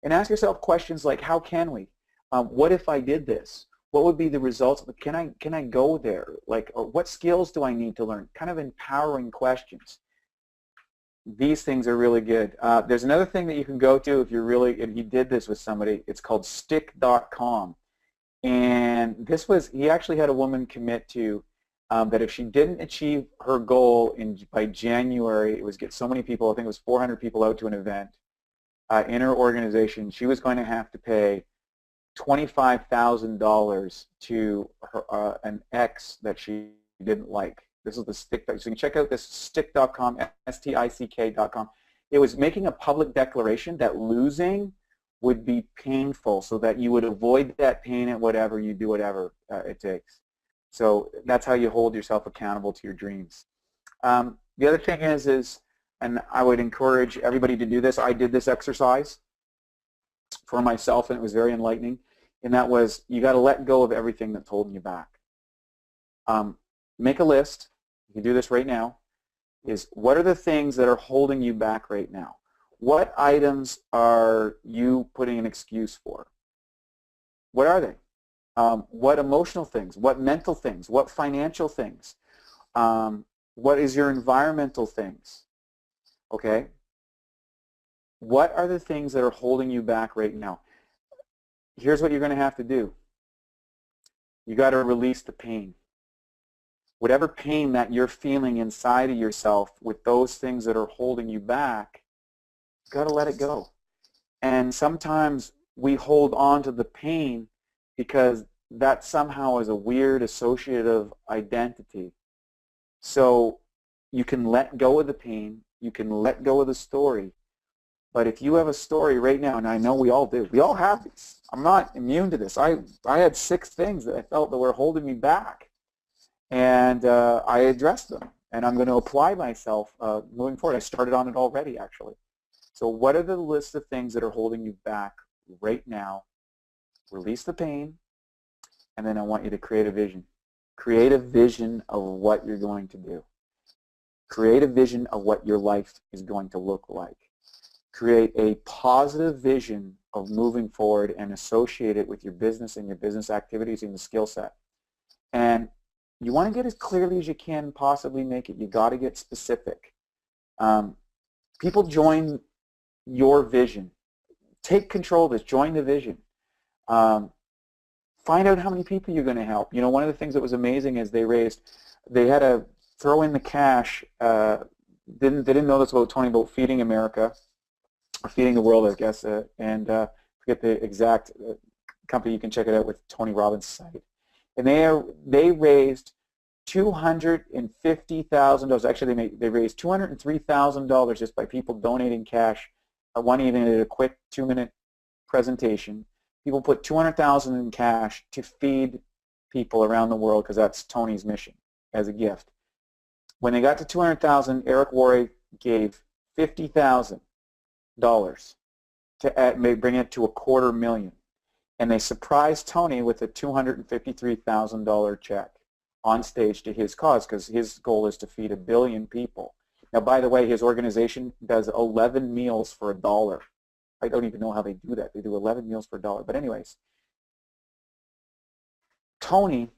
And ask yourself questions like, how can we? What if I did this? What would be the results? Can I go there? Like, or what skills do I need to learn? Kind of empowering questions. These things are really good. There's another thing that you can go to if you did this with somebody. It's called stick.com. And this was, he actually had a woman commit to that if she didn't achieve her goal by January, it was get so many people, I think it was 400 people out to an event in her organization, she was going to have to pay $25,000 to her, an ex that she didn't like. This is the stick. So you can check out this stick.com, stick.com. It was making a public declaration that losing would be painful so that you would avoid that pain at whatever you do, whatever it takes. So that's how you hold yourself accountable to your dreams. The other thing is, and I would encourage everybody to do this, I did this exercise for myself and it was very enlightening, and that was you got to let go of everything that's holding you back. Make a list, you can do this right now, is what are the things that are holding you back right now? What items are you putting an excuse for? What are they? What emotional things? What mental things? What financial things? What is your environmental things? Okay? What are the things that are holding you back right now? Here's what you're going to have to do. You got to release the pain. Whatever pain that you're feeling inside of yourself with those things that are holding you back, you got to let it go. And sometimes we hold on to the pain because that somehow is a weird associative identity. So you can let go of the pain, you can let go of the story, but if you have a story right now, and I know we all do, we all have these. I'm not immune to this. I had 6 things that I felt that were holding me back, and I addressed them, and I'm going to apply myself moving forward. I started on it already, actually. So what are the list of things that are holding you back right now? Release the pain, and then I want you to create a vision. Create a vision of what you're going to do. Create a vision of what your life is going to look like. Create a positive vision of moving forward and associate it with your business and your business activities and the skill set. And you want to get as clearly as you can possibly make it. You got to get specific. People join your vision. Take control of this. Join the vision. Find out how many people you're going to help. You know, one of the things that was amazing is they had to throw in the cash. They didn't know this about Tony, about feeding America, or feeding the world, I guess, and forget the exact company. You can check it out with Tony Robbins' site. And they raised $250,000. Actually, they raised $203,000 just by people donating cash. One even did a quick 2-minute presentation. People put $200,000 in cash to feed people around the world because that's Tony's mission as a gift. When they got to $200,000, Eric Worre gave $50,000 to bring it to $250,000, and they surprised Tony with a $253,000 check on stage to his cause because his goal is to feed 1 billion people. Now, by the way, his organization does 11 meals for $1. I don't even know how they do that. They do 11 meals for $1. But anyways, Tony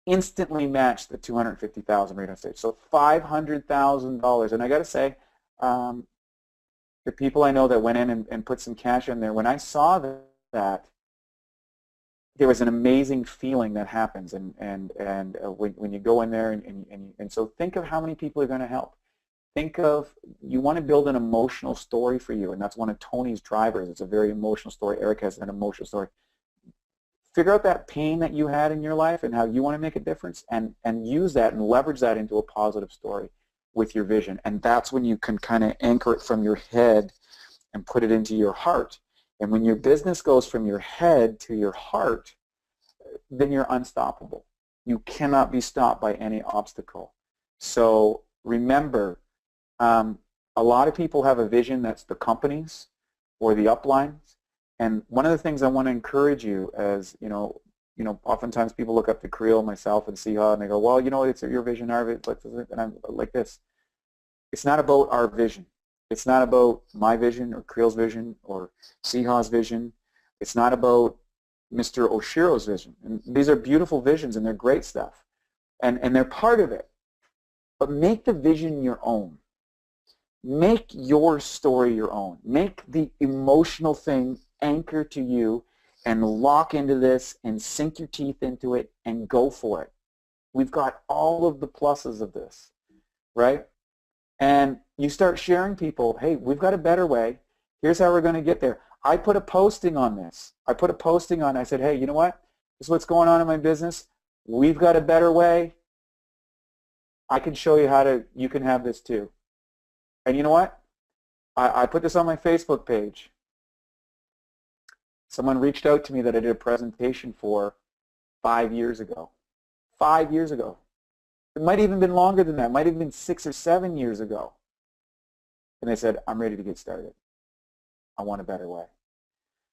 instantly matched the $250,000 right on stage. So $500,000. And I got to say, the people I know that went in and put some cash in there, when I saw that, there was an amazing feeling that happens. And when you go in there, and so think of how many people are going to help. Think of, you want to build an emotional story for you, and that's one of Tony's drivers. It's a very emotional story. Eric has an emotional story. Figure out that pain that you had in your life and how you want to make a difference, and use that and leverage that into a positive story with your vision. And that's when you can kind of anchor it from your head and put it into your heart. And when your business goes from your head to your heart, then you're unstoppable. You cannot be stopped by any obstacle. So remember, a lot of people have a vision that's the companies or the uplines, and one of the things I want to encourage you as, you know, you know, oftentimes people look up to Creel, myself, and Siha, and they go, well, you know, it's your vision, our vision, and I'm like this. It's not about our vision. It's not about my vision or Creel's vision or Siha's vision. It's not about Mr. Oshiro's vision. And these are beautiful visions, and they're great stuff. And they're part of it. But make the vision your own. Make your story your own. Make the emotional thing anchor to you and lock into this and sink your teeth into it and go for it. We've got all of the pluses of this, right? And you start sharing people, hey, we've got a better way. Here's how we're going to get there. I put a posting on this. I said, hey, you know what? This is what's going on in my business. We've got a better way. I can show you you can have this too. And you know what? I put this on my Facebook page. Someone reached out to me that I did a presentation for 5 years ago. 5 years ago. It might even been longer than that. It might have been 6 or 7 years ago. And they said, I'm ready to get started. I want a better way.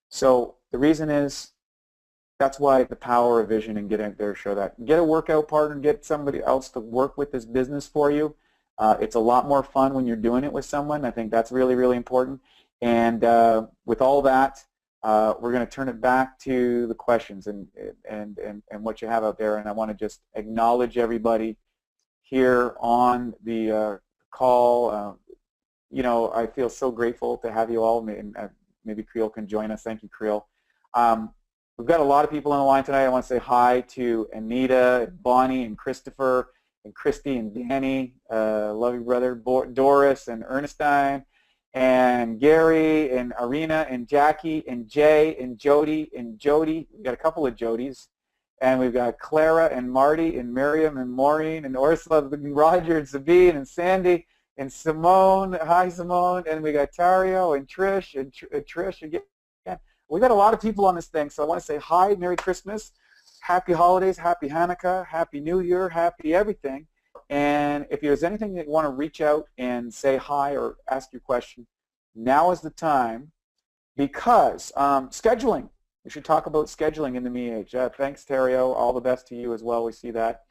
So the reason is, that's why the power of vision and getting out there show that. Get a workout partner, get somebody else to work with this business for you. It's a lot more fun when you're doing it with someone. I think that's really, really important. And with all that, we're going to turn it back to the questions and what you have out there. And I want to just acknowledge everybody here on the call. You know, I feel so grateful to have you all. And maybe Creel can join us. Thank you, Creel. We've got a lot of people on the line tonight. I want to say hi to Anita, Bonnie, and Christopher, and Christy, and Danny. Love you, brother. Doris, and Ernestine, and Gary, and Arena, and Jackie, and Jay, and Jody, and Jody. We've got a couple of Jodys. And we've got Clara, and Marty, and Miriam, and Maureen, and Ursula, and Roger, and Sabine, and Sandy, and Simone. Hi, Simone. And we got Tario, and Trish, and Trish again. We've got a lot of people on this thing, so I want to say hi, Merry Christmas, Happy Holidays, Happy Hanukkah, Happy New Year, Happy everything. And if there's anything that you want to reach out and say hi or ask your question, now is the time, because scheduling. We should talk about scheduling in the MEH. Thanks, Tario. All the best to you as well. We see that.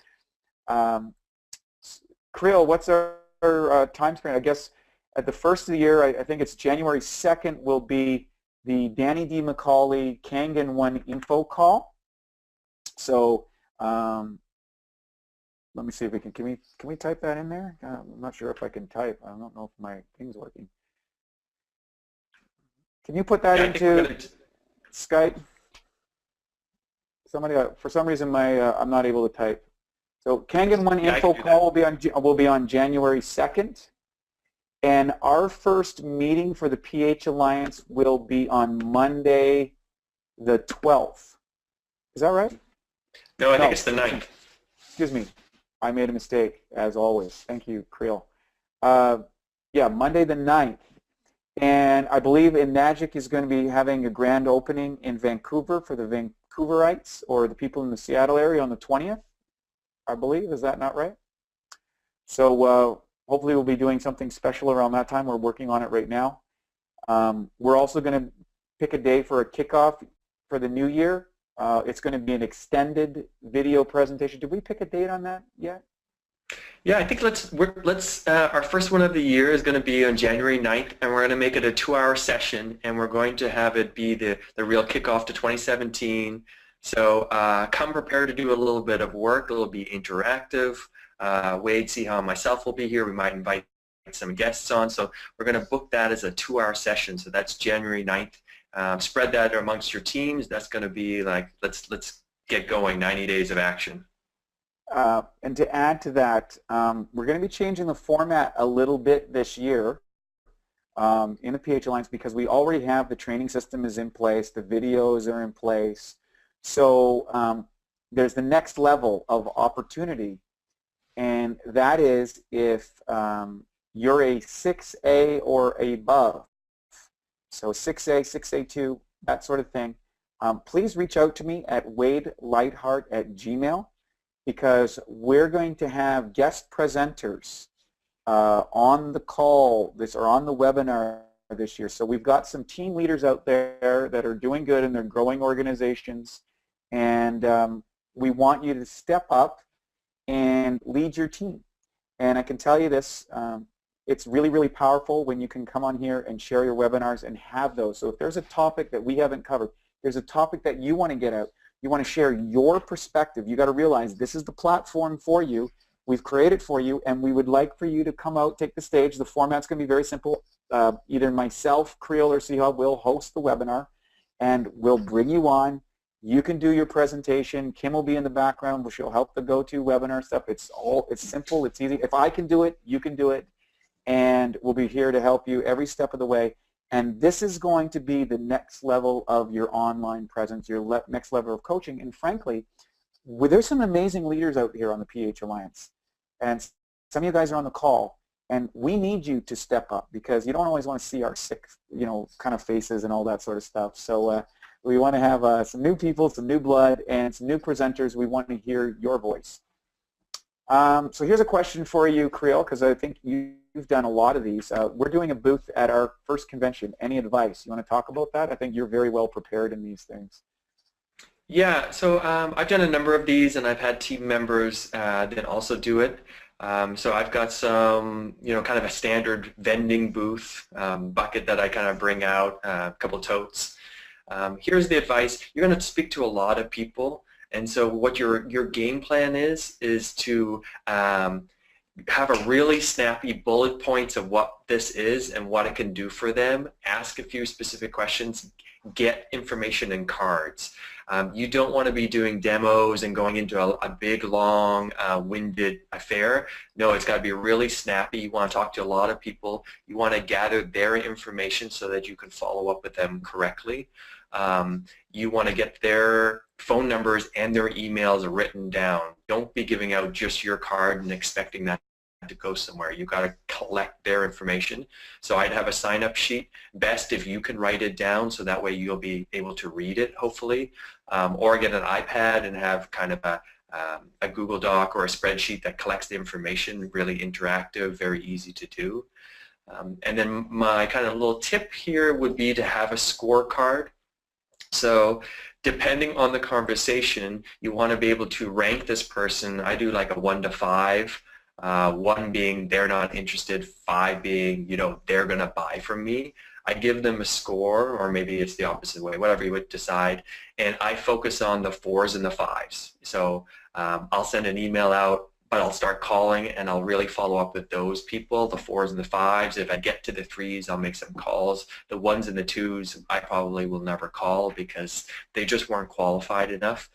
Creel, what's our time span? I guess at the first of the year, I think it's January 2nd will be the Danny D. McCauley Kangen 1 info call. So let me see if we can we type that in there? I'm not sure if I can type. I don't know if my thing's working. Can you put that into Skype? Somebody, for some reason, I'm not able to type. So Kangen 1 info call will be on January 2nd. And our first meeting for the PH Alliance will be on Monday the 12th. Is that right? No, I think it's the 9th. Excuse me. I made a mistake, as always. Thank you, Creel. Yeah, Monday the 9th. And I believe Enagic is going to be having a grand opening in Vancouver for the Vancouverites, or the people in the Seattle area, on the 20th, I believe. Is that not right? So hopefully we'll be doing something special around that time. We're working on it right now. We're also going to pick a day for a kickoff for the new year. It's going to be an extended video presentation. Did we pick a date on that yet? Yeah, I think our first one of the year is going to be on January 9th, and we're going to make it a 2-hour session, and we're going to have it be the real kickoff to 2017. So come prepared to do a little bit of work. It'll be interactive. Wade, Siha, and myself will be here. We might invite some guests on. So we're going to book that as a 2-hour session. So that's January 9th. Spread that amongst your teams. That's going to be like, let's get going, 90 days of action. And to add to that, we're going to be changing the format a little bit this year in the PH Alliance, because we already have the training system is in place, the videos are in place. So there's the next level of opportunity, and that is if you're a 6A or above, so 6A, 6A2, that sort of thing, please reach out to me at wadelightheart@gmail.com, because we're going to have guest presenters on the call or on the webinar this year. So we've got some team leaders out there that are doing good, and they're growing organizations, and we want you to step up and lead your team. And I can tell you this, it's really, really powerful when you can come on here and share your webinars and have those. So if there's a topic that we haven't covered, there's a topic that you want to get out, you want to share your perspective, you got to realize this is the platform for you. We've created for you, and we would like for you to come out, take the stage. The format's going to be very simple. Either myself, Creel, or Siha will host the webinar, and we'll bring you on. You can do your presentation. Kim will be in the background. She'll help the go-to webinar stuff. It's simple. It's easy. If I can do it, you can do it, and we'll be here to help you every step of the way. And this is going to be the next level of your online presence, your next level of coaching. And frankly, there's some amazing leaders out here on the PH Alliance, and some of you guys are on the call, and we need you to step up because you don't always want to see our sick, kind of faces and all that sort of stuff. So we want to have some new people, some new blood, and some new presenters. We want to hear your voice. So here's a question for you, Creel, because I think you've done a lot of these. We're doing a booth at our first convention. Any advice? You want to talk about that? I think you're very well prepared in these things. Yeah, so I've done a number of these, and I've had team members that also do it. So I've got some, kind of a standard vending booth bucket that I kind of bring out, a couple totes. Here's the advice. You're going to speak to a lot of people, and so what your game plan is to have a really snappy bullet points of what this is and what it can do for them. Ask a few specific questions. Get information in cards. You don't want to be doing demos and going into a big, long, winded affair. No, it's got to be really snappy. You want to talk to a lot of people. You want to gather their information so that you can follow up with them correctly. You want to get their phone numbers and their emails written down. Don't be giving out just your card and expecting that to go somewhere. You've got to collect their information. So I'd have a sign-up sheet. Best if you can write it down so that way you'll be able to read it, hopefully. Or get an iPad and have kind of a Google Doc or a spreadsheet that collects the information, really interactive, very easy to do. And then my kind of little tip here would be to have a scorecard. So depending on the conversation, you want to be able to rank this person. I do like a 1 to 5. 1 being they're not interested, 5 being, they're going to buy from me. I give them a score, or maybe it's the opposite way, whatever you would decide, and I focus on the 4s and the 5s. So I'll send an email out, but I'll start calling, and I'll really follow up with those people, the 4s and the 5s. If I get to the 3s, I'll make some calls. The 1s and the 2s, I probably will never call because they just weren't qualified enough.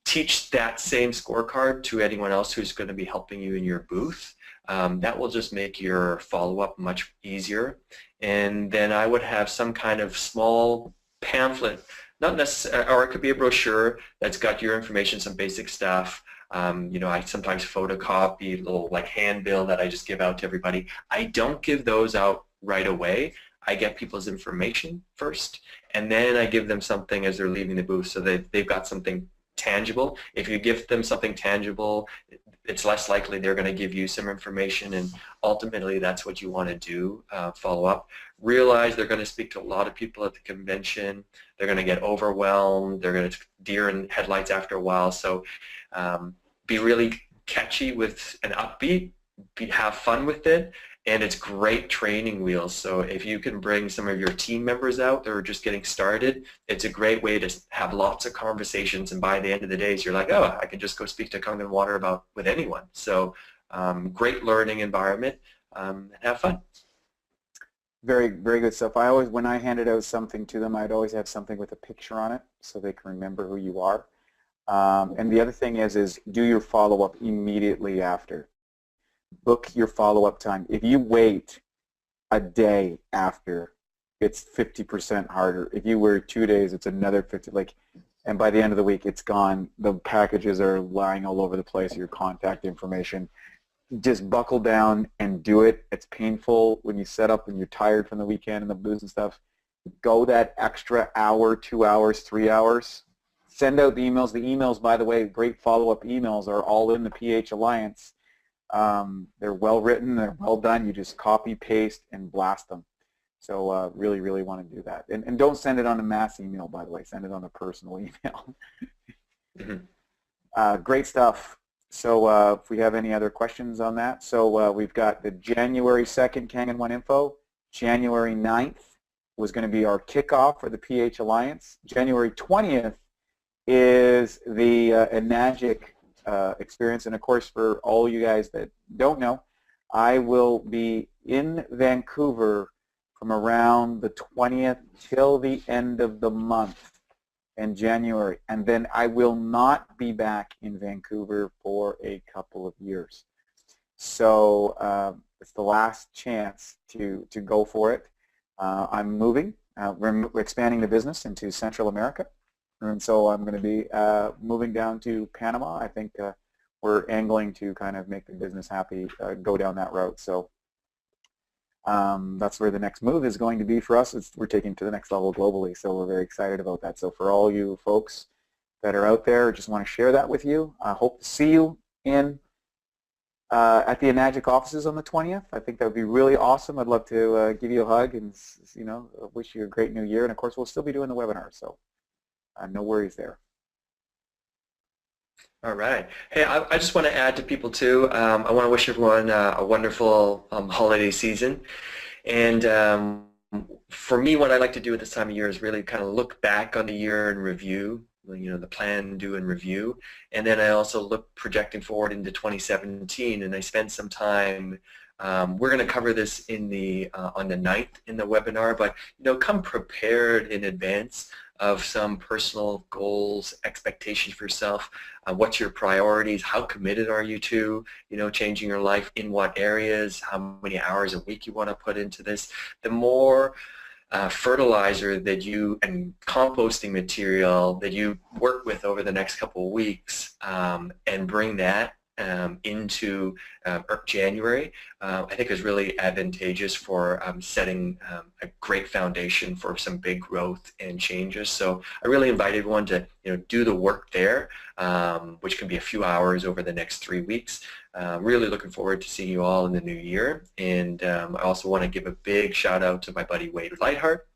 Teach that same scorecard to anyone else who's going to be helping you in your booth. That will just make your follow-up much easier. And then I would have some kind of small pamphlet, not necessarily, or it could be a brochure that's got your information, some basic stuff. I sometimes photocopy a little like handbill that I just give out to everybody. I don't give those out right away. I get people's information first, and then I give them something as they're leaving the booth so that they've got something tangible. If you give them something tangible, it's less likely they're going to give you some information, and ultimately that's what you want to do, follow up. Realize they're going to speak to a lot of people at the convention. They're going to get overwhelmed. They're going to deer in headlights after a while. So be really catchy with an upbeat, have fun with it, and it's great training wheels. So if you can bring some of your team members out that are just getting started, it's a great way to have lots of conversations, and by the end of the days you're like, oh, I can just go speak to Kangen Water with anyone. So great learning environment, and have fun. Very, very good stuff. When I handed out something to them, I'd always have something with a picture on it so they can remember who you are. And the other thing is do your follow-up immediately after. Book your follow-up time. If you wait a day after, it's 50% harder. If you wait 2 days, it's another 50. And by the end of the week, it's gone. The packages are lying all over the place. Your contact information. Just buckle down and do it. It's painful when you set up and you're tired from the weekend and the booze and stuff. Go that extra hour, 2 hours, 3 hours. Send out the emails. The emails, by the way, great follow-up emails are all in the PH Alliance. They're well written, they're well done. You just copy, paste, and blast them. So really, really want to do that. And don't send it on a mass email, by the way. Send it on a personal email. Mhm. Great stuff. So if we have any other questions on that, so we've got the January 2nd Kangen One Info. January 9th was going to be our kickoff for the PH Alliance. January 20th is the Enagic experience. And of course, for all you guys that don't know, I will be in Vancouver from around the 20th till the end of the month in January, and then I will not be back in Vancouver for a couple of years. So it's the last chance to go for it. I'm moving. We're expanding the business into Central America, and so I'm going to be moving down to Panama. I think we're angling to kind of make the business happy, go down that route. So that's where the next move is going to be for us. We're taking to the next level globally, so we're very excited about that. So for all you folks that are out there, just want to share that with you. I hope to see you in at the Enagic offices on the 20th. I think that would be really awesome. I'd love to give you a hug and wish you a great new year. And of course, we'll still be doing the webinar, so no worries there. All right. Hey, I just want to add to people too. I want to wish everyone a wonderful holiday season. And for me, what I like to do at this time of year is really kind of look back on the year and review, the plan, do, and review. And then I also look projecting forward into 2017, and I spend some time. We're going to cover this in the on the 9th in the webinar, but come prepared in advance of some personal goals, expectations for yourself. What's your priorities? How committed are you to, changing your life? In what areas? How many hours a week you want to put into this? The more fertilizer that you and composting material that you work with over the next couple of weeks, and bring that into January, I think is really advantageous for setting a great foundation for some big growth and changes. So I really invite everyone to do the work there, which can be a few hours over the next 3 weeks. Really looking forward to seeing you all in the new year. And I also want to give a big shout out to my buddy Wade Lightheart.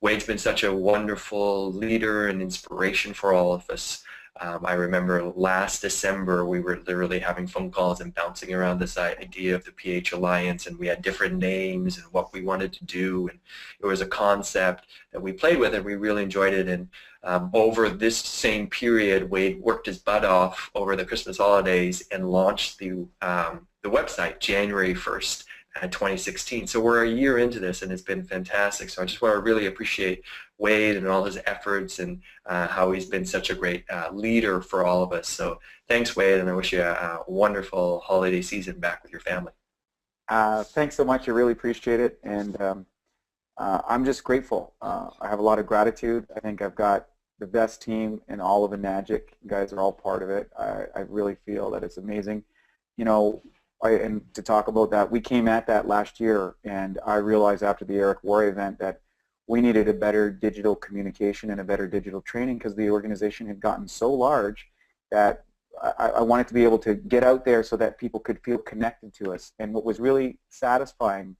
Wade's been such a wonderful leader and inspiration for all of us. I remember last December we were literally having phone calls and bouncing around this idea of the PH Alliance, and we had different names and what we wanted to do, and it was a concept that we played with and we really enjoyed it. And over this same period, Wade worked his butt off over the Christmas holidays and launched the website January 1st. 2016. So we're a year into this, and it's been fantastic. So I just want to really appreciate Wade and all his efforts, and how he's been such a great leader for all of us. So thanks, Wade, and I wish you a wonderful holiday season back with your family. Thanks so much. I really appreciate it, and I'm just grateful. I have a lot of gratitude. I think I've got the best team in all of Enagic. You guys are all part of it. I really feel that it's amazing. And to talk about that, we came at that last year, and I realized after the Eric Worre event that we needed a better digital communication and a better digital training, because the organization had gotten so large that I wanted to be able to get out there so that people could feel connected to us. And what was really satisfying,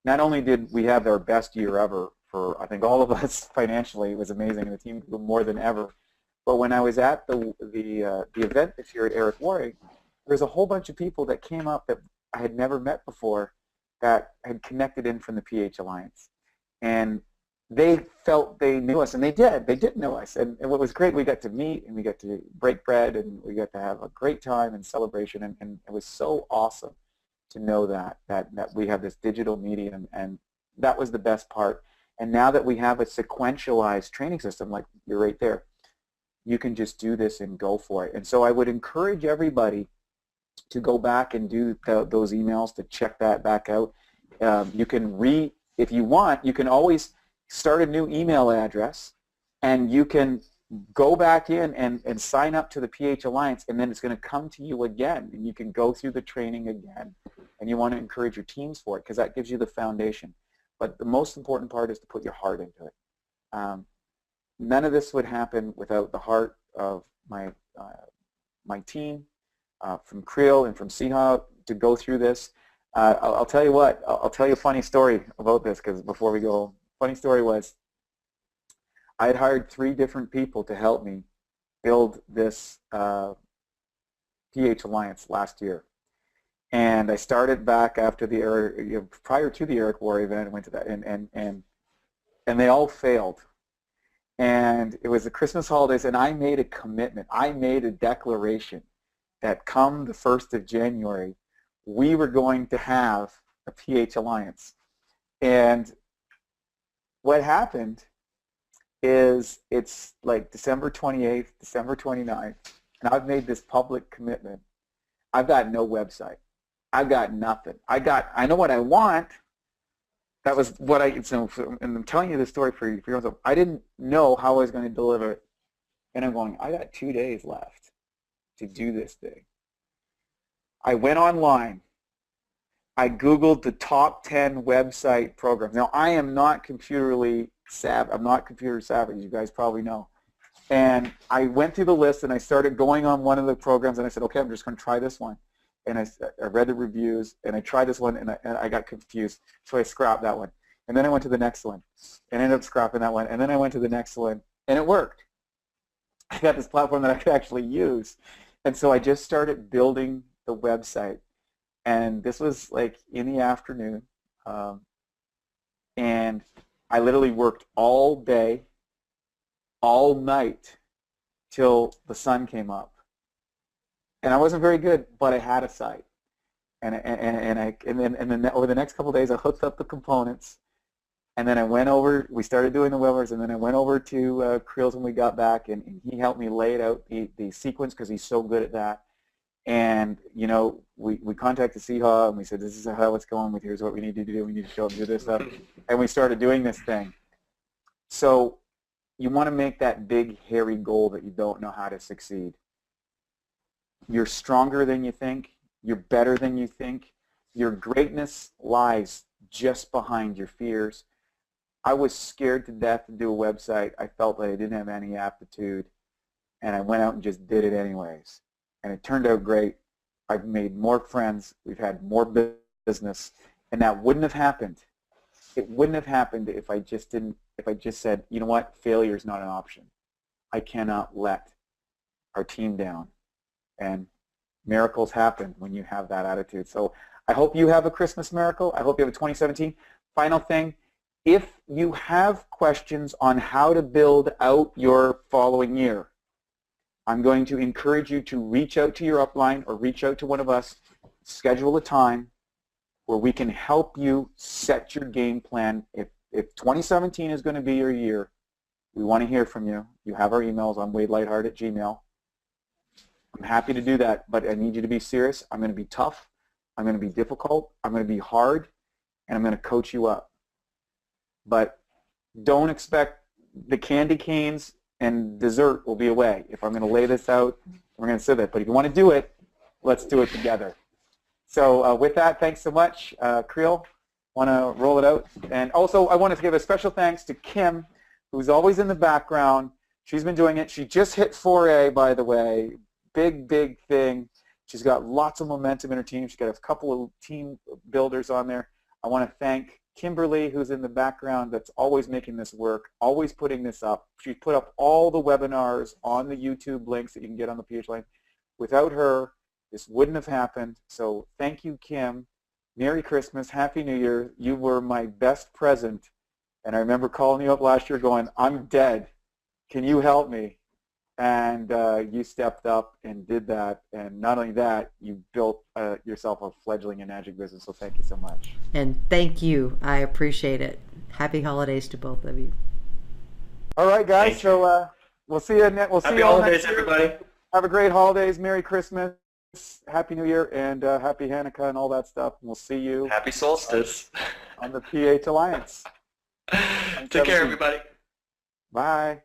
not only did we have our best year ever for, I think, all of us financially, it was amazing, and the team grew more than ever, but when I was at the event this year at Eric Worre, there's a whole bunch of people that came up that I had never met before that had connected in from the PH Alliance. And they felt they knew us, and they did know us. And what was great, we got to meet, and we got to break bread, and we got to have a great time and celebration, and it was so awesome to know that we have this digital medium, and that was the best part. And now that we have a sequentialized training system, like you're right there, you can just do this and go for it. And so I would encourage everybody to go back and do those emails, to check that back out. You can if you want, you can always start a new email address, and you can go back in and sign up to the PH Alliance, and then it's going to come to you again, and you can go through the training again. And you want to encourage your teams for it, because that gives you the foundation. But the most important part is to put your heart into it. None of this would happen without the heart of my team, from Creel and from Siha, to go through this. I'll tell you what, I'll tell you a funny story about this, because before we go, funny story was I had hired 3 different people to help me build this PH Alliance last year. And I started back after the prior to the Eric War event, went to that, and they all failed. And it was the Christmas holidays, and I made a commitment. I made a declaration that come the 1st of January, we were going to have a PH Alliance. And what happened is it's like December 28th, December 29th, and I've made this public commitment. I've got no website. I've got nothing. I know what I want. That was what and I'm telling you this story for you. I didn't know how I was going to deliver it. And I'm going, I got 2 days left to do this thing. I went online. I Googled the top 10 website programs. Now, I am not computerly savvy. I'm not computer savvy, as you guys probably know. And I went through the list, and I started going on one of the programs, and I said, okay, I'm just going to try this one. And I read the reviews, and I tried this one, and I got confused, so I scrapped that one. And then I went to the next one, and ended up scrapping that one, and then I went to the next one, and it worked. I got this platform that I could actually use. And so I just started building the website, and this was like in the afternoon, and I literally worked all day, all night, till the sun came up. And I wasn't very good, but I had a site. And then over the next couple of days, I hooked up the components. And then I went over, we started doing the webinars, and then I went over to Creel's when we got back, and he helped me lay it out, the sequence, because he's so good at that. And, you know, we contacted Siha, and we said, this is how it's going, here's what we need to do, we need to show them do this stuff. And we started doing this thing. So you want to make that big, hairy goal that you don't know how to succeed. You're stronger than you think. You're better than you think. Your greatness lies just behind your fears. I was scared to death to do a website. I felt that I didn't have any aptitude, and I went out and just did it anyways. And it turned out great. I've made more friends. We've had more business, and that wouldn't have happened. It wouldn't have happened if I just said, you know what, failure is not an option. I cannot let our team down. And miracles happen when you have that attitude. So I hope you have a Christmas miracle. I hope you have a 2017. Final thing, if you have questions on how to build out your following year, I'm going to encourage you to reach out to your upline or reach out to one of us, schedule a time where we can help you set your game plan. If 2017 is going to be your year, we want to hear from you. You have our emails on wadelightheart@gmail.com. I'm happy to do that, but I need you to be serious. I'm going to be tough. I'm going to be difficult. I'm going to be hard, and I'm going to coach you up. But don't expect the candy canes and dessert will be away. If I'm going to lay this out, we're going to say that. But if you want to do it, let's do it together. So with that, thanks so much. Creel, want to roll it out? And also, I want to give a special thanks to Kim, who's always in the background. She's been doing it. She just hit 4A, by the way. Big, big thing. She's got lots of momentum in her team. She's got a couple of team builders on there. I want to thank Kimberly, who's in the background, that's always making this work, always putting this up. She put up all the webinars on the YouTube links that you can get on the PH line. Without her, this wouldn't have happened. So thank you, Kim. Merry Christmas. Happy New Year. You were my best present. And I remember calling you up last year going, I'm dead. Can you help me? And you stepped up and did that, and not only that, you built yourself a fledgling Enagic business, so thank you so much. And thank you. I appreciate it. Happy holidays to both of you. All right, guys, so we'll see you next. Happy holidays, everybody. Have a great holidays, Merry Christmas, Happy New Year, and Happy Hanukkah and all that stuff, and we'll see you. Happy solstice. On the PH Alliance. Take care, everybody. Bye.